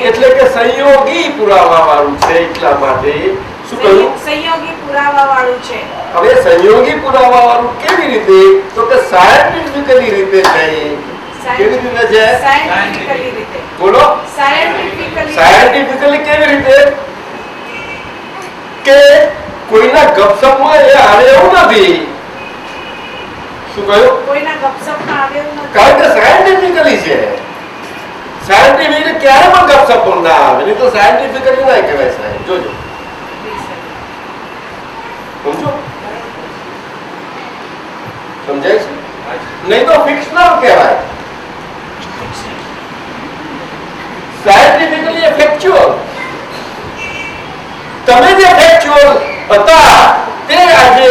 એટલે કે સંયોગી પુરાવા વાળું છે. એટલા માટે શું કહ્યું? સંયોગી પુરાવા વાળું છે. હવે સંયોગી પુરાવા વાળું કેવી રીતે? તો કે સાયન્ટિફિકલી રીતે છે. કેવી રીતે છે? સાયન્ટિફિકલી રીતે. બોલો. સાયન્ટિફિકલી કેવી રીતે? કે કોઈના ગપસપમાં એ આવે એવું નથી. શું કહ્યું? કોઈના ગપસપમાં આવે એવું નથી. કારણ કે સાયન્ટિફિકલી છે. સાયન્ટિફિકલી ક્યારે પણ ગપસપ ના આવે. નહીં તો સાયન્ટિફિકલી ના કહેવાય. સાહેબ જોજો, સમજો, સમજાય છે? નહીં તો ફિક્શનલ કહેવાય. Scientifically factual. તમે જે ફેક્ચ્યુઅલ હતા તે આજે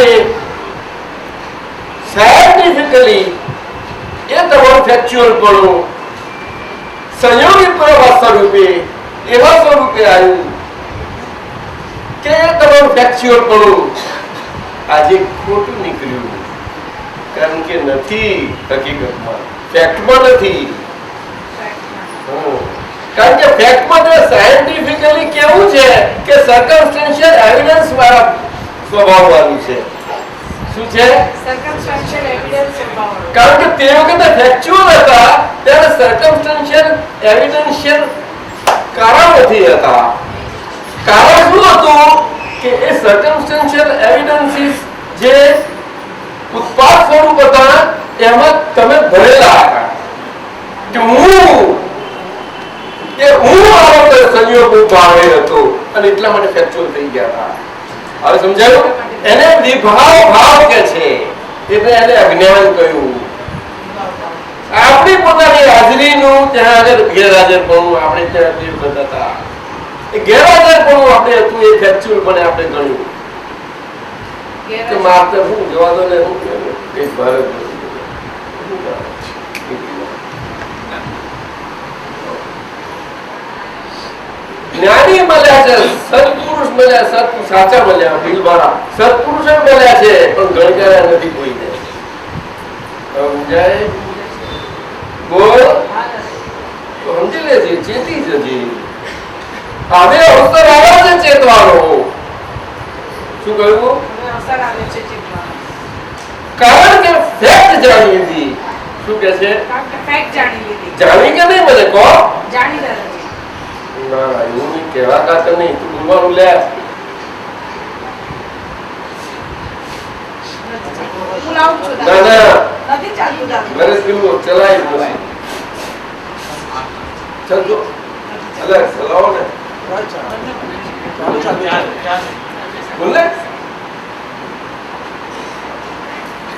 સાયન્ટિફિકલી એ તમારું ફેક્ચ્યુઅલ પણ સંયોગી પુરાવા સ્વરૂપે એવા સ્વરૂપે આવ્યું કે તમારું ફેક્ચ્યુઅલ પણ આજે ખોટું નીકળ્યું. કારણ કે નથી હકીકતમાં, ફેક્ટમાં નથી. કારણ કે ફેક્ટમાં સાયન્ટિફિકલી કેવું છે કે સર્કમસ્ટેન્શિયલ એવિડન્સ વાળા સ્વભાવ વાળું છે. શું છે? સર્કમસ્ટેન્શિયલ એવિડન્સ સ્વભાવ. કારણ કે તે વખતે ફેક્ચ્યુઅલ હતા ત્યારે સર્કમસ્ટેન્શિયલ એવિડન્શિયલ કારણ નથી હતા. કારણ શું હતું કે એ સર્કમસ્ટેન્શિયલ એવિડન્સીસ જે ઉત્પાદ સ્વરૂપ હતા એમાં તમે ભરેલા હતા કે હું આવો સંયોગ ભાવે હતો અને એટલા માટે ફેક્ચ્યુઅલ થઈ ગયા હતા. હવે સમજાયું? એને વિભાવ ભાવ કે છે. એટલે એને અજ્ઞાન કહ્યું. આપણી પોતાની હાજરીનું ત્યાં આગળ ગેરહાજરપણું આપણે ત્યાં જે બધા હતા એ ગેરહાજરપણું આપણે હતું એ ફેક્ચ્યુઅલ મને આપણે ગણ્યું કે માત્ર હું જવા દો ને હું કઈ ભારત જ્ઞાની મળ્યા છે, સત્પુરુષ મળ્યા, સાચા મળ્યા, દિલવાળા સત્પુરુષ મળ્યા છે પણ ગણકાર્યા નથી કોઈને. સમજાય? બોલ. સમજી લેજે, ચેતી જજે. હવે અવસર આવ્યો છે ચેતવાનો. શું કહ્યું? કારણ કે ફેક્ટ જાણી લીધી. શું કે છે? જાણી કે નહીં? મને કહો. જાણી દાદાજી. ના, એવું નહીં કહેવા ખાતર નહીં. તું બોલવાનું લે. ના ના નથી ચાલતું દાદા. મને પેલું ચલાય નથી. ચાલજો. અલે ચલાવો ને. બોલ ને.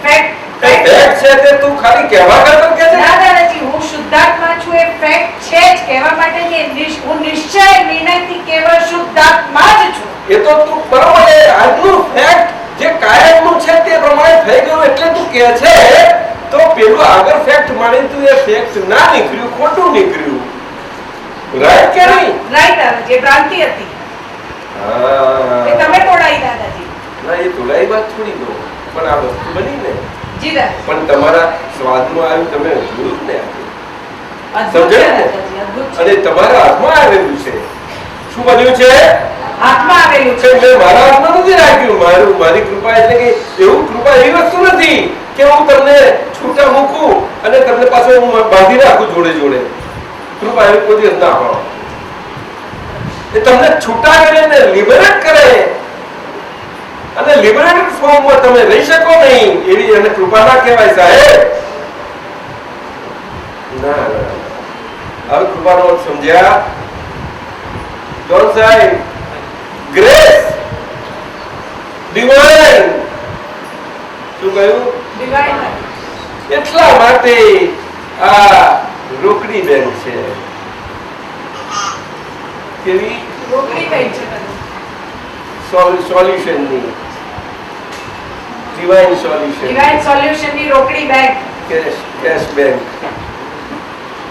ફેક્ટ છે તે તું ખાલી કહેવા ખાતર કે છે? ના દાદાજી, હું શુદ્ધાત્મા છું એ ફેક્ટ છે જ. કહેવા માટે કે હું નિશ્ચય નિર્ણયથી કેવળ શુદ્ધાત્મા જ છું. એ તો તું બરોબર છે. આજનું ફેક્ટ જે કાયમનું છે તે પ્રમાણે થઈ ગયું એટલે તું કહે છે તો પેલું આગળ ફેક્ટ માની તું એ ફેક્ટ ના નીકળ્યું, ખોટું નીકળ્યું. રાઈટ કે નહીં? રાઈટ દાદાજી, ભ્રાંતિ હતી. હા, એ તમે તોડાઈ દાદાજી. ના એ તોડાઈ વાત છોડી દો પણ આ વસ્તુ બની ને જી દાદા. પણ તમારા સ્વાદમાં આવ્યું, તમે જોયું જ ને. અદ્ભુત છે સમજાયું ને? દાદાજી, અદ્ભુત છે. અને તમારા હાથમાં આવેલું છે. શું બન્યું છે? હાથમાં આવેલું છે. મેં મારા હાથમાં નથી રાખ્યું. મારી કૃપા એટલે કે એવું કૃપા એવી વસ્તુ નથી કે હું તમને છૂટા મૂકું અને તમને પાછો હું બાંધી રાખું જોડે જોડે. કૃપા એવી કોઈ દિવસ ના હોય. એ તમને છૂટા કરીને લિબરેટ કરે અને લિબરેટેડ ફોર્મમાં તમે રહી શકો નહીં એવી એને કૃપા ના કહેવાય સાહેબ. ના હવે કૃપાનો અર્થ સમજ્યા? જોન સાહેબ, ગ્રેસ ડિવાઇન. શું કહ્યું? ડિવાઇન. એટલા માટે આ રોકડી બેંક છે. કેવી? રોકડી કઈ છે? સોલ્યુશનની, ડિવાઇન સોલ્યુશન, ડિવાઇન સોલ્યુશન ની રોકડી બેંક. Cash bank.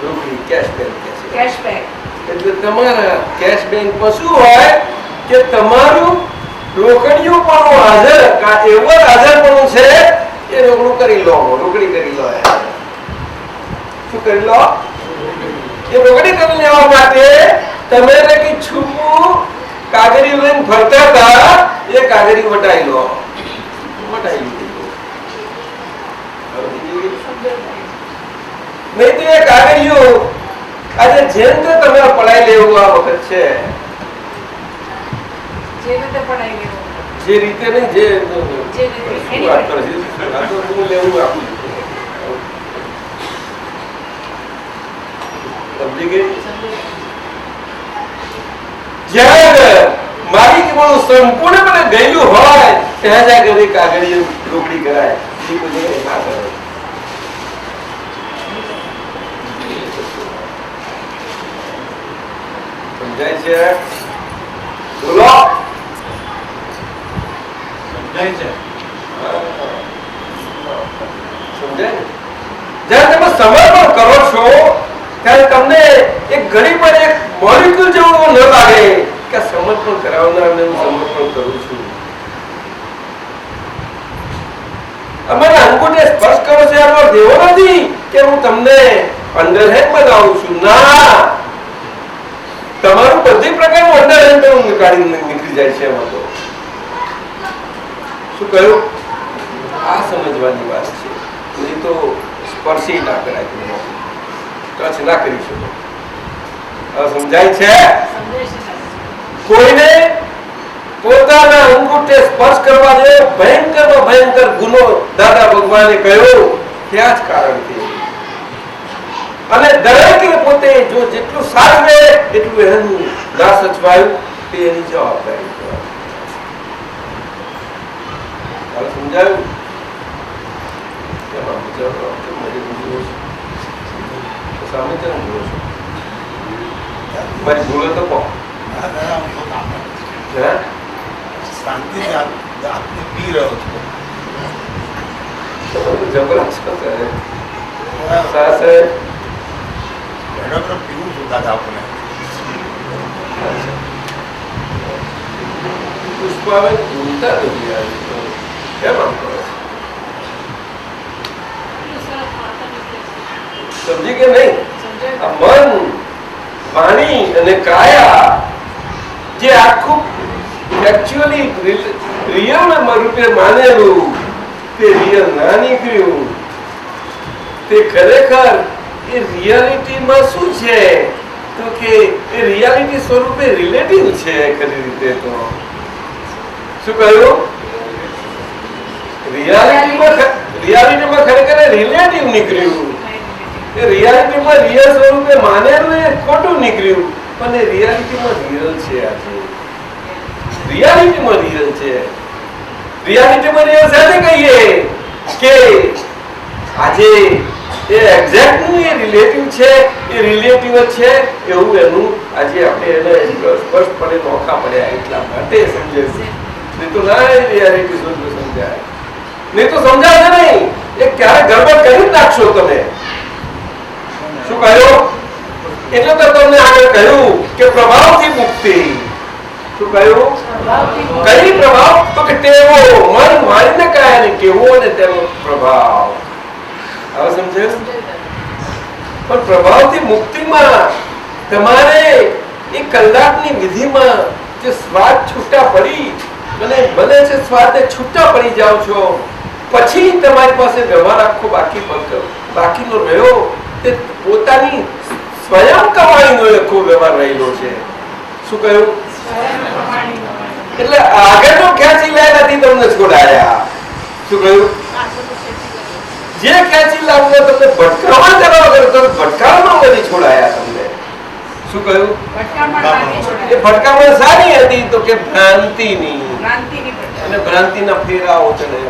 રોકડી કેશ બેંક છે. કેશ બેંક એટલે તમારા કેશ બેંકમાં શું હોય કે તમારું રોકડિયું પણ હાજર એવું હાજરપણું છે એ રોકડું કરી લો, રોકડી કરી લો. શું કરી લો? એ રોકડી કરી લેવા માટે તમે કઈ છૂપું કાગળી લઈને ફરતા હતા એ કાગળી વટાઈ લો. વટાઈ લીધું નહીં તો એ કાગળીઓ આજે જેમ તે તમે પડાઈ લેવું આ વખત છે. જે રીતે પડાઈ લેવું, જે રીતે નહીં જે એની વાત કરે છે આ તો હું લેવું આપું. સમજી ગઈ? જ્યારે મારી કેવું સંપૂર્ણપણે ગયેલું હોય ત્યાં જાય કરી કાગળીઓ રોકડી કરાય. ના કરે. સમજાય છે? બોલો. સમજાય છે? સમજાય? જ્યારે તમે સમર્પણ કરો છો ત્યારે તમને એક ઘડી પર એક મોલિક્યુલ જેવું ન લાગે કે સમર્પણ કરાવનારને હું સમર્પણ કરું છું. અમારા અંગૂઠે સ્પર્શ કરો છો એનો અર્થ એવો નથી કે હું તમને અંડરહેન્ડ બતાવું છું. ના, તમારું બધી પ્રકારનું અંડરહેન્ડ કાઢી નીકળી જાય છે એમાં. તો શું કહ્યું? આ સમજવાની વાત છે. નહીં તો સ્પર્શી ના કરાય, ટચ ના કરી શકો. સમજાય છે? કોઈને પોતાના અંગૂઠે સ્પર્શ કરવા જેવો ભયંકરમાં ભયંકર ગુનો દાદા ભગવાને કહ્યો કે આ જ કારણથી. અને દરેકે પોતે જો જેટલું સાચવે એટલું એનું ના સચવાયું તે એની જવાબદારી. સમજાયું? સામે છે મારી ભૂલો તો કહો. શાંતિ આપને પી રહ્યો છું. જબરજસ્ત પીવું છું દાદા આપણે. પુષ્પાબેન ભૂલતા નથી કેમ આમ કરો? સમજી કે નહીં? આ મન, વાણી અને કાયા જે આખું એકચ્યુઅલી રિયલ રૂપે માનેલું તે રિયલ ના નીકળ્યું. તે ખરેખર એ રિયાલિટીમાં શું છે તો કે એ રિયાલિટી સ્વરૂપે રિલેટિવ છે. ખરી રીતે તો શું કહ્યું? રિયાલિટીમાં ખરેખર રિલેટિવ નીકળ્યું. એ રિયાલિટીમાં રિયલ સ્વરૂપે માનેલું એ ખોટું નીકળ્યું. પણ એ રિયાલિટીમાં રિયલ છે. આજે રિયાલિટીમાં રિયલ છે. રિયાલિટીમાં રિયલ સાથે કહીએ કે આજે એ એક્ઝેક્ટ નું એ રિલેટિવ છે, એ રિલેટિવ છે એવું એનું આજે આપણે એને સ્પષ્ટપણે નોખા પડ્યા એટલા માટે સમજે છે. નહીં તો ના રિયાલિટી સમજાય, નહીં તો સમજાશે નહીં. એ ક્યારે ગરબડ કરી નાખશો તમે. શું કહ્યું? એટલે તો તમને આગળ કહ્યું કે પ્રભાવથી મુક્તિ. શું કહ્યું? કઈ પ્રભાવ? તો કે ટેવો, મન મારીને કાયા ને ટેવો અને તેનો પ્રભાવ. હવે સમજાયું? પણ પ્રભાવથી મુક્તિમાં તમારે એક કલાકની વિધિમાં જે સ્વાદ છૂટા પડી અને બને છે સ્વાદને છૂટા પડી જાઓ છો, પછી તમારી પાસે વ્યવહાર આખો બાકીનો રહ્યો તે પોતાની સ્વયં કમાણીનો આખો વ્યવહાર રહેલો છે. શું કહ્યું? એટલે આગળનો ખેંચી લાયેલાથી તમને છોડાયા. શું કહ્યું? જે ખેંચી લાવવો તમને ભટકાવા કરવા કરો તો ભટકાવામાં બધી છોડાયા તમને. શું કહ્યું? એ ભટકામણ સારી હતી તો કે ભ્રાંતિની, અને ભ્રાંતિના ફેરાઓ ચડે.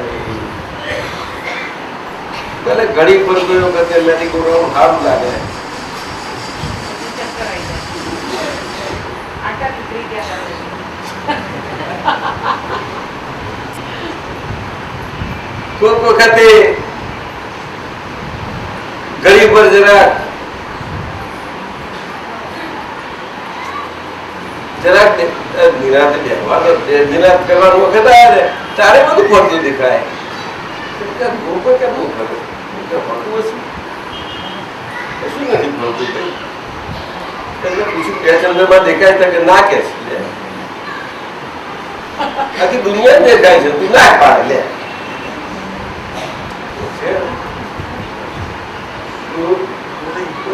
ભલે ઘડી પર ગયો કે મેથી ગોળવાનું સારું લાગે, કોઈક વખતે ઘડી પર જરાક નિરાંતે કરવાનું વખત આવે ને તારે બધું ફરતું દેખાય. દેખાય કે ના કે આખી દુનિયા દેખાય છે, તું ના પાડે લે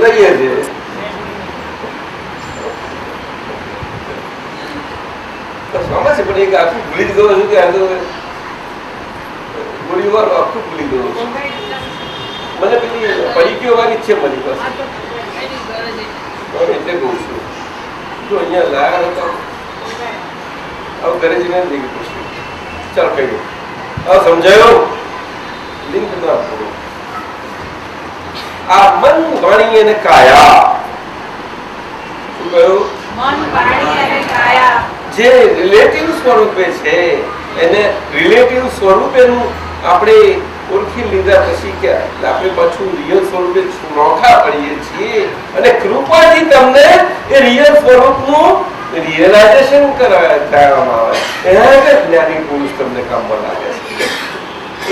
લઈએ છીએ. સમજ છે, પણ એક આખું ભૂલી જ ગયો છું કે આ તો ગોળી વાર આખું ભૂલી ગયો છું. મને પેલી પડી વાળી છે મારી પાસે, એટલે કહું છું. જો અહીંયા લાયા હતો હવે ઘરે જઈને લઈ ગયું. ચાલ કહી દઉં. હવે સમજાયો? લિંક ના આપો. આ મન, વાણી અને કાયા. શું કહ્યું? મન, વાણી અને કાયા જે રિલેટિવ સ્વરૂપે છે એને રિલેટિવ સ્વરૂપેનું આપણે ઓળખી લીધા પછી કે આપણે પાછું રિયલ સ્વરૂપે નોખા પડીએ છીએ, અને કૃપાથી તમને એ રિયલ સ્વરૂપનું રિયલાઇઝેશન કરવામાં આવે. એના જ જ્ઞાની પુરુષ તમને કામમાં લાગે છે.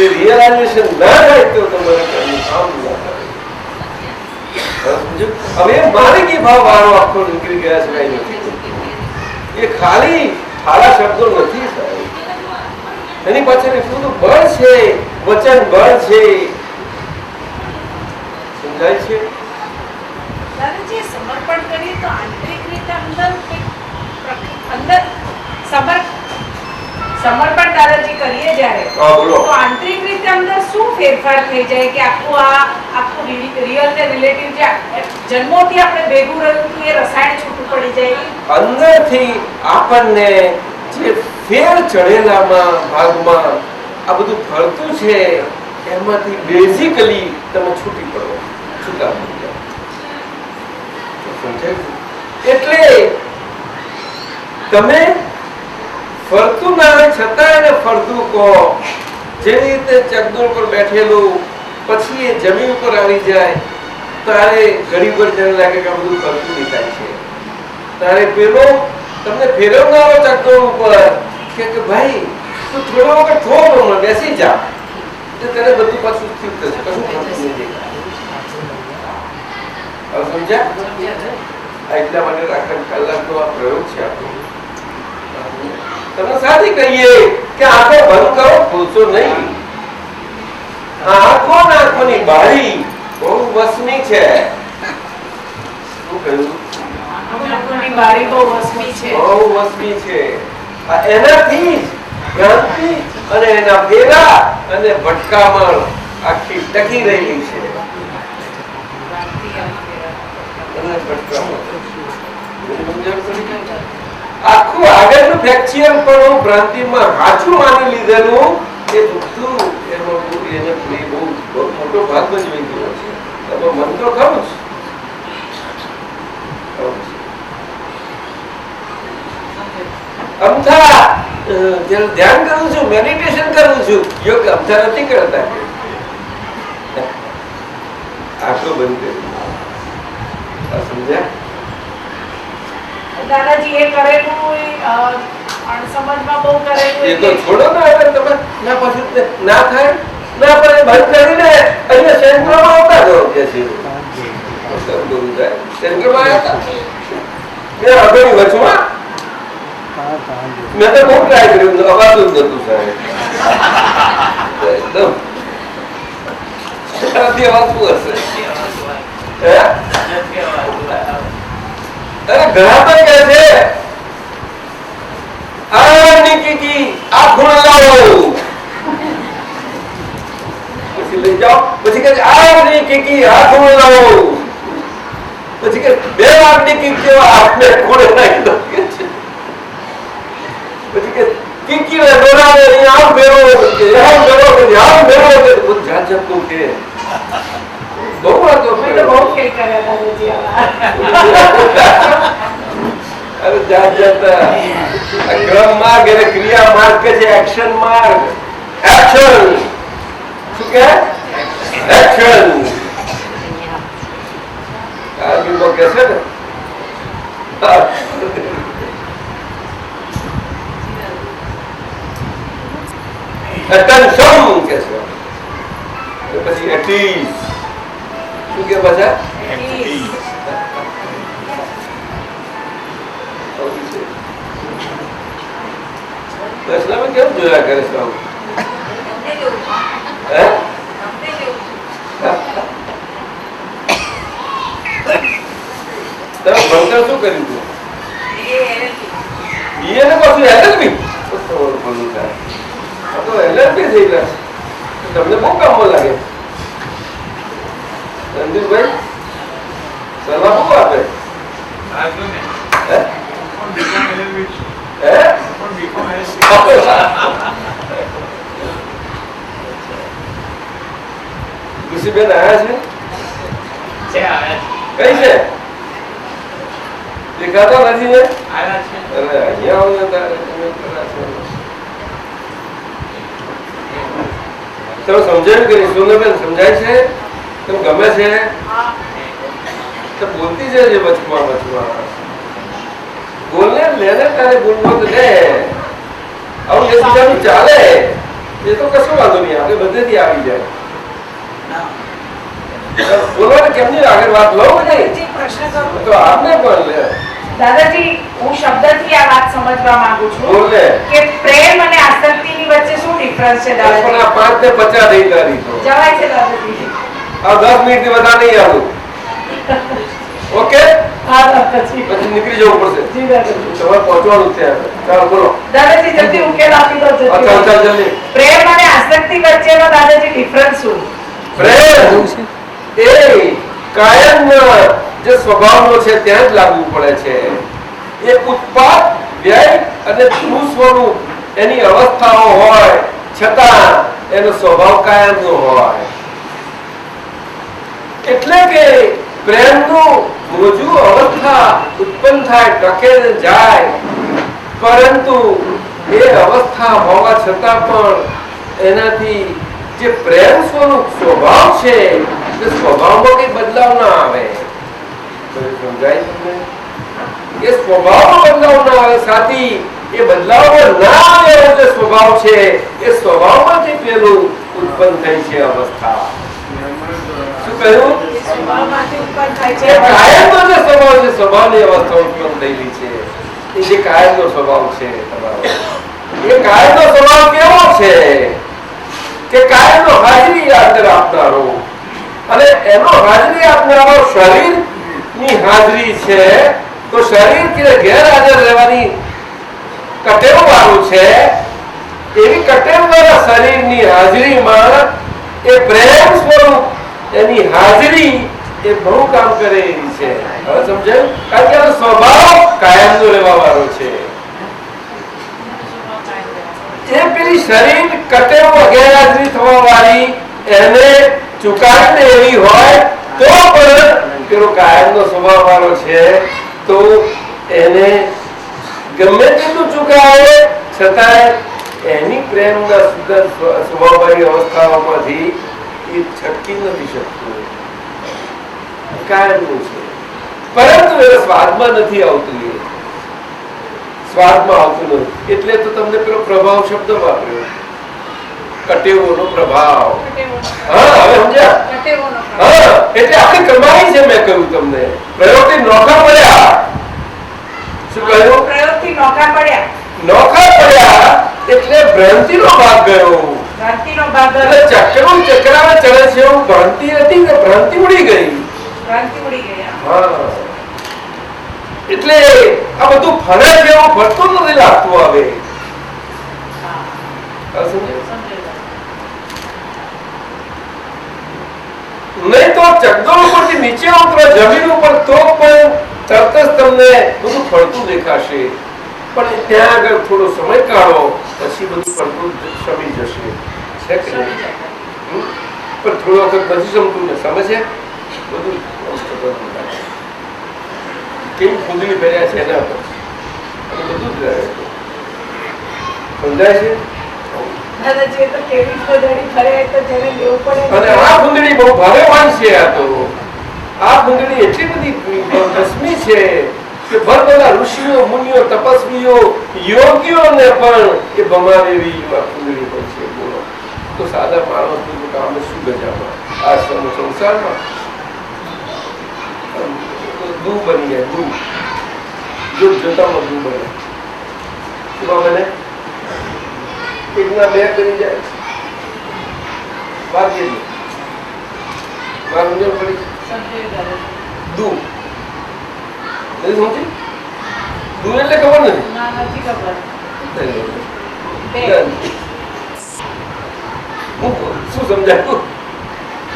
એ રિયલાઇઝેશન ના થાય તો તમારે કામ ના થાય. હવે માલિકી ભાવ વાળો આખો નીકળી ગયા છે, કઈ નથી. એ ખાલી ખાલા શબ્દો નથી સાહેબ, એની પાછળ એટલું તો બળ છે, વચન બળ છે. સમજાય છે? દાદાજી સમર્પણ કરીએ તો આંતરિક રીતે અંદર સમર્પણ દાદાજી કરીએ જ્યારે તો આંતરિક રીતે અંદર શું ફેરફાર થઈ જાય કે આખું રિયલ ને રિલેટિવ જે જન્મોથી આપણે ભેગું રહ્યું હતું એ રસાયણ છૂટું પડી જાય. અંદરથી આપણને જે ફેર ચડેલામાં ભાગમાં આ બધું ફરતું છે એમાંથી બેઝિકલી તમે છૂટી પડો, છૂટા પડી જાઓ. સમજાય? એટલે તમે ફરતું ના હોય છતાં એને ફરતું કહો. જેવી રીતે ચકદોર પર બેઠેલું પછી એ જમીન પર આવી જાય તારે ઘડી પર જેને લાગે કે આ બધું ફરતું દેખાય છે, તારે પેલો તમને ફેરવનારો ચકદોર ઉપર કે ભાઈ તું થોડો વખત થોડો બેસી જા, તને બધું પાછું સ્થિર થશે, કશું ફરતું નહીં દેખાય. સમજ્યા? એટલા માટે આખા કલાકનો આ પ્રયોગ છે આપણો. તમે સાથી કહીએ કે આંખો બંધ કરો, ભૂલશો નહીં. આંખો નાખવાની બારી બહુ વસમી છે. શું કહ્યું? આંખોની બારી બહુ વસમી છે, બહુ વસમી છે. એનાથી ભ્રાંતિ અને એના ફેરા અને ભટકામણ આખી ટકી રહેલી છે. આખું આગળનું ફ્રેક્ચર પણ ભ્રાંતિમાં હાચું માની લીધેલું એ બધું એમાં એને બહુ મોટો ભાગ ભજવી ગયો છે. એમાં મંત્રો ખરું અમથા ધ્યાન કરું છું, મેડિટેશન કરું છું, યોગ અમથા નથી કરતા. આટલું બંધ કર્યું. સમજ્યા? દાદાજી એ કરેલું અણસમજમાં બહુ કરેલું એ તો છોડો ને. હવે તમે ના પછી ના થાય ના પડે બંધ કરીને અહીંયા સેન્ટરમાં આવતા રહો કે છે. સેન્ટરમાં આવ્યા હતા મેં આગળની વચમાં મેં તો બહુ ટ્રાય કર્યું, અવાતું જ નતું સાહેબ. એકદમ અવાતું હશે. ઘણા પણ કહે છે આ નિકી આ ખૂણ લાવો, પછી લઈ જાઓ, પછી કહે આ નિકી આ ખૂણ લાવો, પછી કે 2 વાર નિકી કેવા આપને ખૂણે નાખી દો, પછી કે કિકી ને દોરાવે આમ ફેરો કે આમ ફેરો કે આમ ફેરો કે બધું જાત જાતનું કે બહુ વાતો મેં તો બહુ ખેલ કર્યા દાદાજી આવા. અરે જાત જાત ક્રમ માર્ગ એટલે ક્રિયા માર્ગ કે છે, એક્શન માર્ગ, એક્શન શું કે એક્શન આ બીજો કે છે ને attention કે છે, પછી એટીસ શું કે પાછા દસલામાં કેમ જોયા કરે છે આવું? હે તમે ભણતર શું કર્યું હતું? બીએ ને પાછું એલએલબી? તો એલએલબી થઈ ગયા તમને બહુ કામમાં લાગે. રંજીતભાઈ સલાહ બહુ આપે. ઋષિબેન આયા છે? કઈ છે? દેખાતા નથી ને? અરે અહીંયા આવો તારે તમે સમજાયું કે નહીં? સોનલબેન સમજાય છે? તમે ગમે છે? તો બોલતી છે વચમાં બોલને લેને તારે બોલવો તો લે. આવું જે બીજાનું ચાલે એ તો કશો વાંધો નહીં, આપણે બધેથી આવી જાય. બોલવાને કેમની આગળ વાત લો નહીં પ્રશ્ન કરું તો આપને પણ લે. દાદાજી, હું શબ્દથી આ વાત સમજવા માંગુ છું બોલે કે પ્રેમ અને આસક્તિની વચ્ચે શું ડિફરન્સ છે પણ દાદાજી? આ 5 ને 50 થઈ તારી તો જવાય છે દાદાજી? આ 10 મિનિટથી વધારે નહીં આવું. ઓકે, હા દાદાજી. પછી નીકળી જવું પડશે. જી દાદાજી. તમારે પહોંચવાનું છે. ચાલો બોલો. દાદાજી જલ્દી ઉકેલ આપી દો જલ્દી. ચાલ ચાલ જલ્દી. પ્રેમ અને આસક્તિ વચ્ચેનો દાદાજી ડિફરન્સ શું? પ્રેમ એ કાયમના જે સ્વભાવનો છે ત્યાં જ લાગુ પડે છે. એ ઉત્પાદ વ્યય અને ધ્રુવ સ્વરૂપ એની અવસ્થાઓ હોય છતાં એનો સ્વભાવ કાયમનો હોય. એટલે કે પ્રેમનું રોજુ અવસ્થા ઉત્પન્ન થાય, ટકે જાય, પરંતુ એ અવસ્થા હોવા છતાં પણ એનાથી જે પ્રેમ સ્વરૂપ સ્વભાવ છે એ સ્વભાવમાં કઈ બદલાવ ના આવે. સમજાય તમને? એ સ્વભાવમાં બદલાવ ના આવે. સાથી એ બદલાવમાં ના આવે એવો જે સ્વભાવ છે એ સ્વભાવમાંથી પેલું ઉત્પન્ન થઈ છે અવસ્થા. શું કહ્યું? સ્વભાવમાંથી ઉત્પન્ન થાય છે. એ કાયમનો જે સ્વભાવ છે, સ્વભાવની અવસ્થા ઉત્પન્ન થયેલી છે. એ જે કાયમનો સ્વભાવ છે તમારો, એ કાયમનો સ્વભાવ કેવો છે કે કાયમનો હાજરી અંદર આપનારો, અને એનો હાજરી આપનારો શરીરની હાજરી છે. તો શરીર કે ગેરહાજર રહેવાની કટેવ વાળું છે. એવી કટેવ વાળા શરીરની હાજરીમાં એ પ્રેમ સ્વરૂપ એની હાજરી એ બહુ કામ કરે એવી છે. હવે સમજાયું? કારણ કે એનો સ્વભાવ કાયમનો રહેવા વાળો છે. એ પેલી શરીર કટેવ ગેરહાજરી થવા વાળી એને ચુકાવીને એવી હોય તો પણ પેલો કાયમનો સ્વભાવ વાળો છે, તો એને ગમે તેટલું ચુકાવે છતાં એની પ્રેમના સુંદર સ્વભાવવાળી અવસ્થાઓમાંથી એ છટકી નથી શકતું. કાયમનું છે, પરંતુ એ સ્વાદમાં નથી આવતું. એ સ્વાદમાં આવતું નથી. એટલે તો તમને પેલો પ્રભાવ શબ્દ વાપર્યો, કટેવોનો પ્રભાવ. હા, હવે સમજ્યા? હા, એટલે આપણે કમાઈ છે. મેં કહ્યું તમને પ્રયોગથી નોખા પડ્યા. શું કહ્યું? પ્રયોગથી નોખા પડ્યા. નોખા પડ્યા એટલે ભ્રાંતિનો ભાગ ગયો. ભ્રાંતિનો ભાગ એટલે ચક્કરું ચક્રાવે ચડે છે એવું ભ્રાંતિ હતી કે ભ્રાંતિ ઉડી ગઈ. ભ્રાંતિ ઉડી ગયા. હા, એટલે આ બધું ફરે છે એવું ફરતું નથી લાગતું હવે. નહીં તો ચકડોળ ઉપરથી નીચે ઉતરો જમીન ઉપર તો પણ તરત જ તમને બધું ફરતું દેખાશે, પણ ત્યાં આગળ થોડો સમય કાઢો પછી બધું ફરતું શમી જશે. છે કે નહીં? પણ થોડો વખત નથી સમતું ને સમજે બધું કેવી ખુદડી પહેર્યા છે એના પર બધું જ રહે. સમજાય છે? દાદાજી તો કેવી ખોદડી ફરે તો જેને લેવું પડે. અને આ ખુંદડી બહુ ભારેવાન છે. આ ખુંદડી એટલી બધી રશ્મિ છે કે બધા ઋષિઓ મુનિઓ તપસ્વીઓ યોગીઓને પણ એ ભમાવે એવી આ ખુંદડી પણ છે. બોલો તો સાદા માણસનું કામ શું ગજામાં આ સંસારમાં દૂ બની જાય. દૂ જો જોતામાં દૂ બને એમાં મને એકના બે કરી જાય બાકી પડી દૂ નથી સમજી? દૂ એટલે ખબર નથી? નથી ખબર. શું સમજાયું?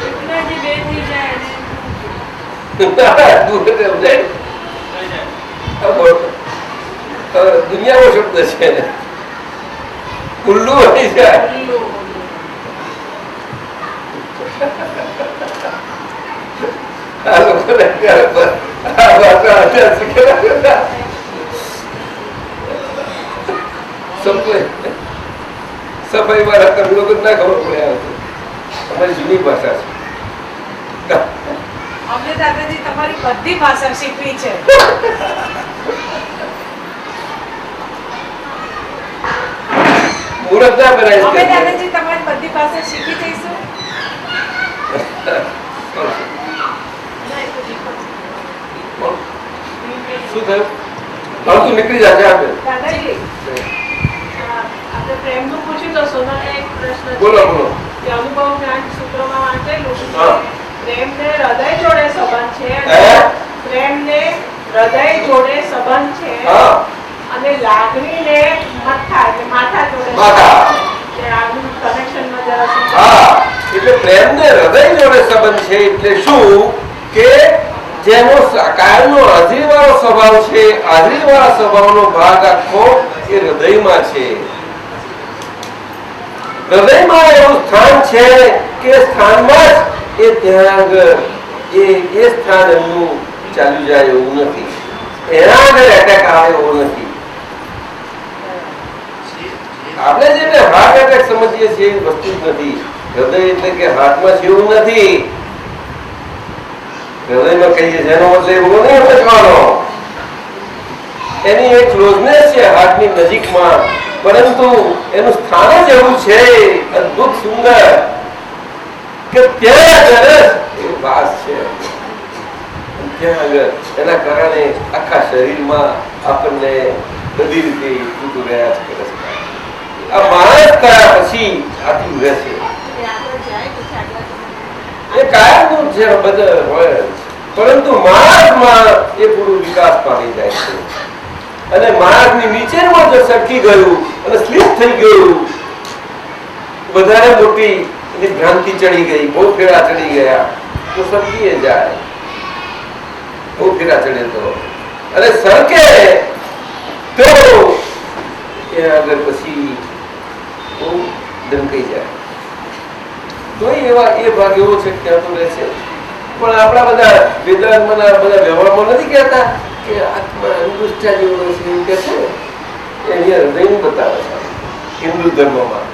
એકનાથી બે થઈ જાય ને. દૂર સમજાય દુનિયાનો શબ્દ છે. ઉલ્લુ બની જાય. આ લોકોને સફાઈ વાળા તમે લોકો ના ખબર પડે. અમારી જૂની ભાષા છે. અમને દાદાજી તમારી બધી ભાષા શીખવી છે. મુહૂર્ત ના બનાવી અમે દાદાજી તમારી બધી ભાષા શીખી જઈશું. શું થયું? તું નીકળી જાય આપે. દાદાજી આપણે પ્રેમનું પૂછ્યું તો સોનાને એક પ્રશ્ન છે. બોલો બોલો. કે અનુભવ જ્ઞાન સૂત્રોમાં વાંચેલું છે હા. પ્રેમને હૃદય જોડે સંબંધ છે. હે? પ્રેમને હૃદય જોડે સંબંધ છે હા અને લાગણીને માથા જોડે માથા. કે આનું કનેક્શનમાં જરા શું? હા, એટલે પ્રેમને હૃદય જોડે સંબંધ છે એટલે શું કે જેનો કાયમનો હાજરીવાળો સ્વભાવ છે, હાજરીવાળા સ્વભાવનો ભાગ આખો એ હૃદયમાં છે. હૃદયમાં એવું સ્થાન છે કે સ્થાનમાં જ એ ત્યાં આગળ એ સ્થાન એમનું ચાલ્યું જાય એવું નથી. એના આગળ એટેક આવે એવો નથી. આપણે જે હાર્ટ એટેક સમજીએ છીએ એ વસ્તુ જ નથી. હૃદય એટલે કે હાથમાં છે એવું નથી. હૃદયમાં કહીએ જેનો મતલબ એવો નહીં સમજવાનો. એની એક ક્લોઝનેસ છે હાથની નજીકમાં, પરંતુ એનું સ્થાન જ એવું છે અદ્ભુત સુંદર કે ત્યાં સરસ એ વાસ છે. ત્યાં આગળ એના કારણે આખા શરીરમાં આપણને બધી રીતે તૂટું રહ્યા છે. આ માણસ થયા પછી આટલું રહેશે એ કાયમનું છે બધા હોય, પરંતુ માણસમાં એ પૂરું વિકાસ પામી જાય છે. અને માણસની નીચેનું જો સરકી ગયું અને સ્લીપ થઈ ગયું, વધારે મોટી એની ભ્રાંતિ ચડી ગઈ, બહુ ફેરા ચડી ગયા તો સરકી જાય. બહુ ફેરા ચડે તો અને સરકે તો એ આગળ પછી બહુ ડંકાઈ જાય. તો એવા એ ભાગ એવો છે કે ત્યાં તો રહેશે. પણ આપણા બધા વેદાંતના બધા વ્યવહારમાં નથી કહેતા કે આત્મા અંગુષ્ઠા જેવો છે એમ કે છે. એ અહીંયા હૃદયનું બતાવે છે હિન્દુ ધર્મમાં,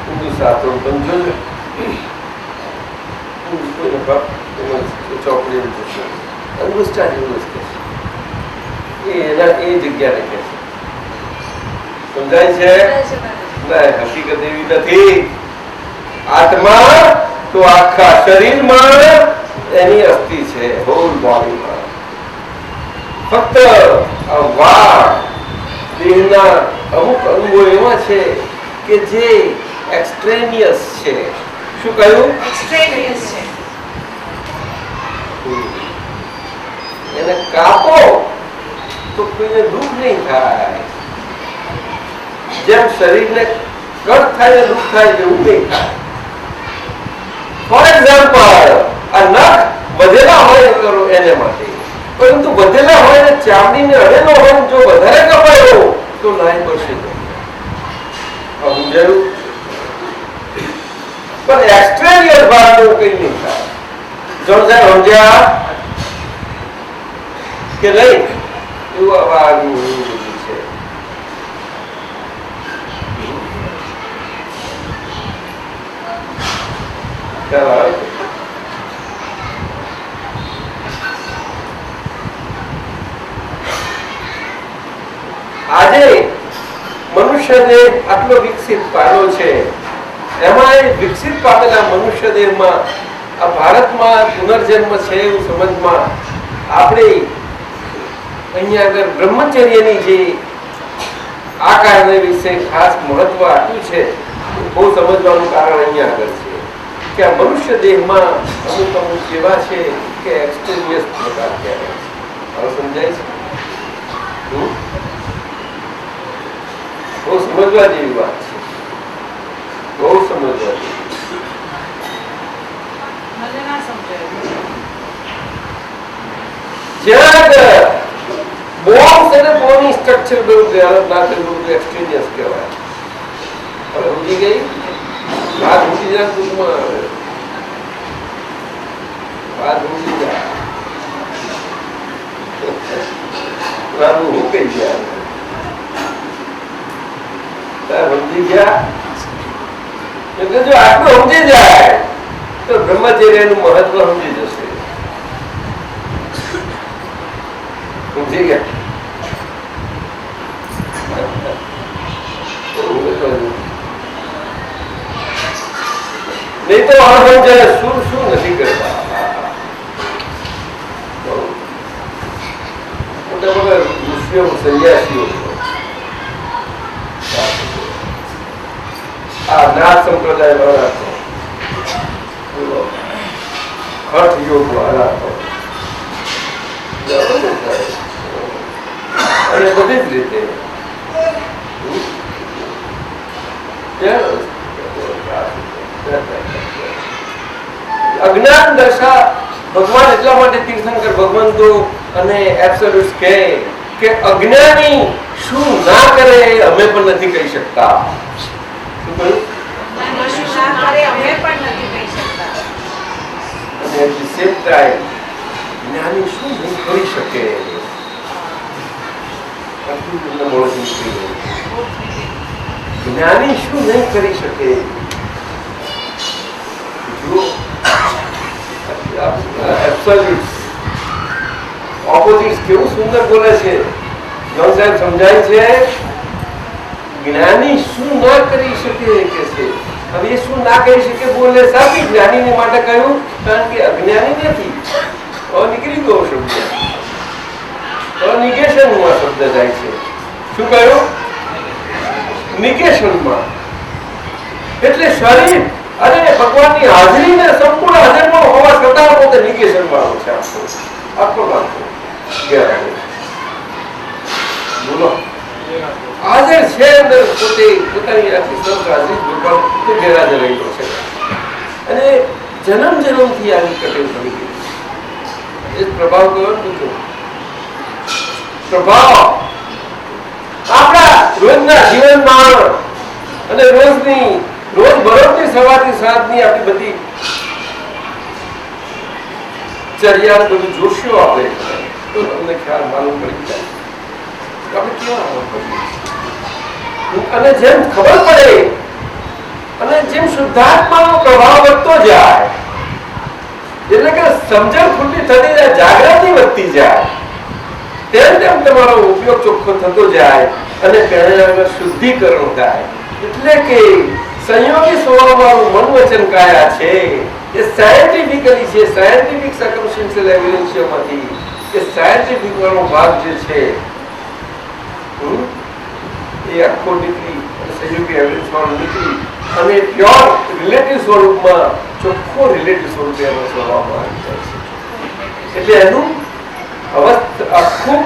હિન્દુ શાસ્ત્રો પણ ચોપડી અંગુષ્ઠા જેવું જ કે છે. એ જગ્યાને કે છે. સમજાય છે? ના, હકીકત એવી નથી. આત્મા તો આખા શરીરમાં એની અસ્થિ છે, હોલ બોડીમાં. ફક્ત આ વાળ દેહના જીવનના અમુક અંગો એવા છે કે જે એક્સ્ટ્રેનિયસ છે. શું કહ્યું? એક્સ્ટ્રેનિયસ છે. એને કાપો તો કોઈને દુઃખ નહીં થાય. જેમ શરીરને કટ થાય દુઃખ થાય એવું નહીં થાય. ફોર એક્ઝામ્પલ, આ નખ વધેલા હોય કરો એને માટે, પરંતુ વધેલા હોય ને ચામડીને અડેલો હોય જો વધારે કપાયો તો લાઈન પડશે. સમજાયું? પણ એક્સ્ટ્રેનિયસ ભાગનું કઈ નહીં થાય. જોરદાર સમજ્યા કે નહીં? એવું આ ભાગનું છે. આજે મનુષ્ય દેહ આટલો વિકસિત પામ્યો છે, એમાં વિકસિત પામેલા મનુષ્ય દેહમાં આ ભારતમાં પુનર્જન્મ છે એવું સમજમાં આપણે અહીંયા આગળ બ્રહ્મચર્યની જે આ કારણે વિશે ખાસ મહત્વ આપ્યું છે, બહુ સમજવાનું કારણ અહીંયા આગળ છે કે આ મનુષ્ય દેહમાં અમુક અમુક એવા છે કે એક્સટેરિયસ પ્રકાર કહેવાય છે. હવે સમજાય છે? બહુ સમજવા જેવી વાત છે, બહુ સમજવા જેવી. મને ના સમજાય. જ્યાં બોન્સ અને બોની સ્ટ્રક્ચર બધું ડેવલપ ના થયું એક્સટેરિયસ કહેવાય. હવે સમજી ગઈ વાત? સમજી જાય ટૂંકમાં વાત સમજી જાય. હું કઈ ગયા સમજી ગયા એટલે જો આટલું સમજી જાય તો બ્રહ્મચર્યનું મહત્વ સમજી જશે. સમજી ગયા? નહીં તો અણસમજાય શું શું નથી કરતા. મોટા મોટા ઋષિઓ સંન્યાસીઓ આ નાથ સંપ્રદાય વાળા હઠ યોગ વાળા અને બધી જ રીતે અજ્ઞાન દશા ભગવાન એટલા માટે તીર્થંકર ભગવંતો અને એબ્સોલ્યુટ્સ કહે કે અજ્ઞાની શું ના કરે અમે પણ નથી કહી શકતા. શું કહ્યું? જ્ઞાની શું નહીં કરી શકે. જ્ઞાની શું નહીં કરી શકે. ઓપોઝિટ કેવું સુંદર બોલે છે. જન સાહેબ સમજાય છે જ્ઞાની શું ના કરી શકે કે છે. હવે એ શું ના કરી શકે બોલે સાચી જ્ઞાની માટે કહ્યું, કારણ કે અજ્ઞાની નથી. નીકળી ગયો શબ્દ, નિગેશન માં શબ્દ જાય છે. શું કહ્યું? નિગેશનમાં. એટલે શરીર અને ભગવાનની હાજરીને સંપૂર્ણ હાજરમાં હોવા છતાં પોતે નિગેશન વાળો છે. આખો બોલો હાજર છે અંદર પોતે પોતાની આખી સૌરાજી ગેરહાજર રહેલો છે અને જન્મ જન્મથી આવી કટેલ થઈ ગઈ. એ પ્રભાવ કયો હતો? પ્રભાવ આપણા રોજના જીવનમાં અને રોજ બરોબરની સવારથી સાંજની આપણી બધી ચર્યા બધું જોશો આપણે તો તમને ખ્યાલ માલુમ પડી જાય આપણે કેવા અને જેમ ખબર પડે અને જેમ શુદ્ધાત્માનો પ્રભાવ વધતો જાય એટલે કે સમજણ ખુલ્લી થતી જાય, જાગૃતિ વધતી જાય, તેમ તેમ તમારો ઉપયોગ ચોખ્ખો થતો જાય અને તેને શુદ્ધિકરણ થાય. એટલે કે સંયોગી સ્વભાવવાળું મન વચન કાયા છે એ સાયન્ટિફિકલી છે. સાયન્ટિફિક સર્કમસ્ટન્શિયલ એવિડન્સમાંથી એ સાયન્ટિફિક વાળો ભાગ જે છે એ આખો નીકળી અને સહયોગી એવરેજ વાળું નીકળી અને પ્યોર રિલેટિવ સ્વરૂપમાં ચોખ્ખો રિલેટિવ સ્વરૂપે એનો સ્વભાવમાં આવી જાય છે. એટલે એનું આખું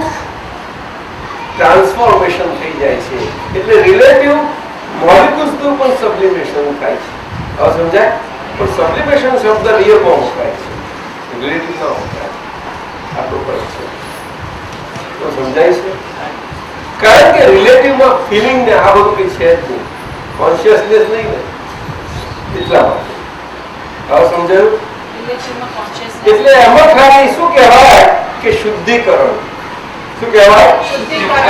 ટ્રાન્સફોર્મેશન થઈ જાય છે. એટલે રિલેટિવ મોલિક્યુલ્સનું પણ સબ્લિમેશન થાય છે. હવે સમજાય? પણ સબ્લિમેશન શબ્દ રિયલમાં વપરાય છે, રિલેટિવમાં વપરાય છે. આટલો ફરક છે. તો સમજાય છે? કારણ કે રિલેટિવમાં ફિલિંગ ને આ બધું કઈ છે જ નહીં, કોન્શિયસનેસ નહીં ને, એટલા માટે. હવે સમજાયું? એટલે એમાં ખાલી શું કહેવાય કે શુદ્ધિકરણ. શું કહેવાય?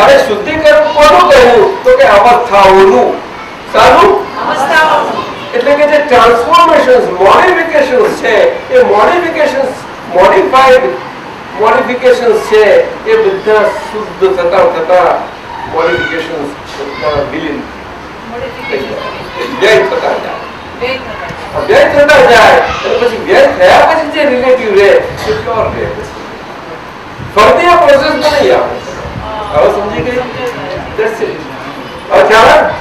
હવે શુદ્ધિકરણ કોનું કહ્યું? તો કે અવસ્થાઓનું. સારું? એટલે કે જે ટ્રાન્સફોર્મેશન્સ, મોડિફિકેશન્સ છે, એ મોડિફિકેશન્સ છે એ બધા શુદ્ધ થતા મોડિફિકેશન્સ વિલીન વ્યય થતા જાય. વ્યય થતા જાય અને પછી વ્યય થયા પછી જે રિલેટિવ રહે એ પ્યોર રહે. ફરતી આ પ્રોસેસ નહીં આવે. હવે સમજી ગઈ?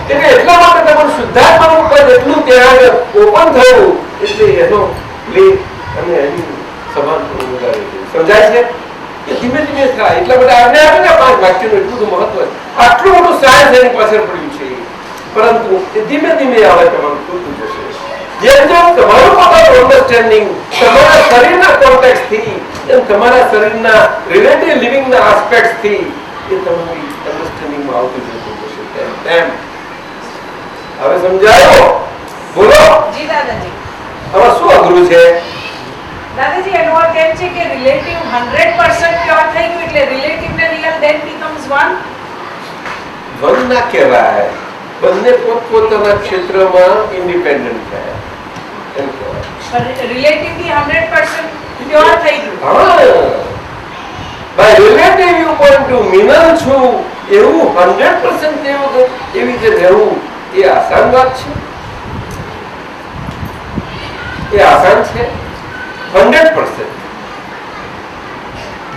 એટલે એટલા માટે તમારું શુદ્ધાત્માનું પદ એટલું ત્યાં ઓપન થયું એટલે એનો લેખ અને એની સમાન વધારે સમજાય છે કે ધીમે ધીમે થાય. એટલા માટે આજ્ઞા આપે ને 5 વાક્યનું એટલું બધું મહત્વ, આટલું બધું સાયન્સ એની પાછળ પડ્યું છે, પરંતુ એ ધીમે ધીમે આવે તમારું પૂરતું જશે. જેમ જેમ તમારું પોતાનું અન્ડરસ્ટેન્ડિંગ તમારા શરીરના કોન્ટેક્સ્ટથી, એમ તમારા શરીરના રિલેટિવ લિવિંગના આસ્પેક્ટથી એ તમારી અન્ડરસ્ટેન્ડિંગમાં આવતું જતું જશે. તેમ હવે સમજાયો? બોલો. જી દાદાજી. હવે શું અઘરું છે? દાદાજી એનો અર્થ એમ છે કે રિલેટિવ 100% પ્યોર થઈ ગયું એટલે રિલેટિવ ને real then becomes one. One ના કહેવાય, બંને પોતપોતાના ક્ષેત્રમાં ઇન્ડિપેન્ડન્ટ થયા એમ કહેવાય. રિલેટિવ થી 100% પ્યોર થઈ ગયું. હા, બાય રિલેટિવ વ્યૂ પોઈન્ટ ટુ મિનલ છું એવું 100% એવી રીતે રહેવું એ આસાન વાત છે? એ આસાન છે? 100%.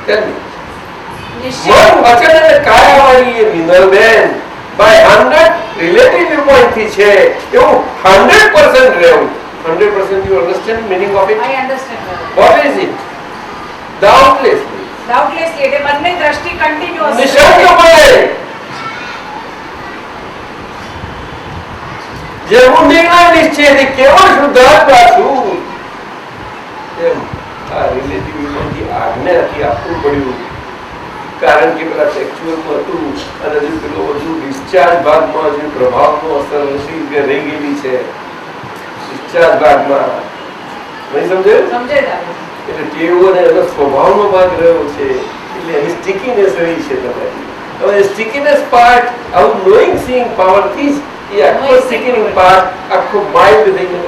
મન વચન અને કાયાવાળી એ Minalben by 100 relative view point થી છે એવું 100% રહેવું. 100% you understand meaning of it? I understand. What is it? Doubtlessly. Doubtlessly એટલે બંને દ્રષ્ટિ કન્ટિન્યુઅસ નિશંકપણે જે હું નિર્ણય નિશ્ચયથી કેવળ શુદ્ધાત્મા છું તેમ આ રિલેટિવ વ્યૂમાંથી આજ્ઞાથી આપવું પડ્યું. કારણ કે પેલા સેક્સ્યુઅલમાં હતું અને હજુ પેલો હજુ ડિસ્ચાર્જ ભાગમાં હજુ પ્રભાવનો અસર રહી ગયેલી છે. ડિસ્ચાર્જ ભાગમાં નહીં સમજાયું? સમજાય. એટલે ટેવો અને એનો સ્વભાવનો ભાગ રહ્યો છે એટલે એની સ્ટીકીનેસ રહી છે તમારી. હવે સ્ટીકીનેસ પાર્ટ આવું નોઈંગ સીઈંગ પાવરથી જ એ આખો સ્ટીકીંગ પાર્ટ આખો માઇલ્ડ થઈને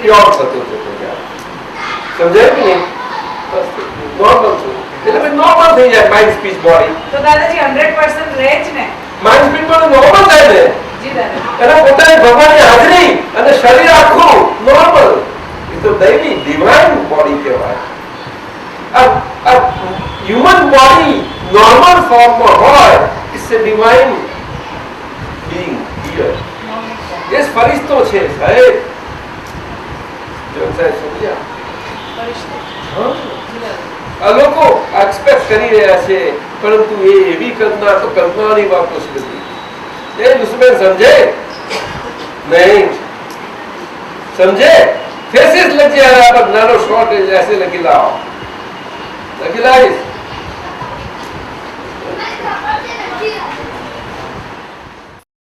પ્યોર થતો જાય. સમજાય કે નહીં? નોર્મલ છે એટલે નોર્મલ થઈ જાય માઇન્ડ સ્પીચ બોડી. તો દાદાજી 100% રહે જ ને? માઇન્ડ સ્પીચ બોડી નોર્મલ થાય ને? જી દાદા. એના પોતાની ભગવાનની હાજરી અને શરીર આખું નોર્મલ. તો દૈવી ડિવાઇન બોડી કહેવાય. આ હ્યુમન બોડી નોર્મલ ફોર્મમાં હોય it's a divine being here. એ ફરિશ્તો છે સાહેબ. જો સાહેબ સમજ્યા? આ લોકો એક્સપેક્ટ કરી રહ્યા છે પરંતુ એ એવી કલ્પના તો કલ્પનાની વાતો છે બધી. એ દુશ્મન સમજે નહીં? समझे? फेसिस लग जाएगा पर नानो शॉर्ट ऐसे लगी लाओ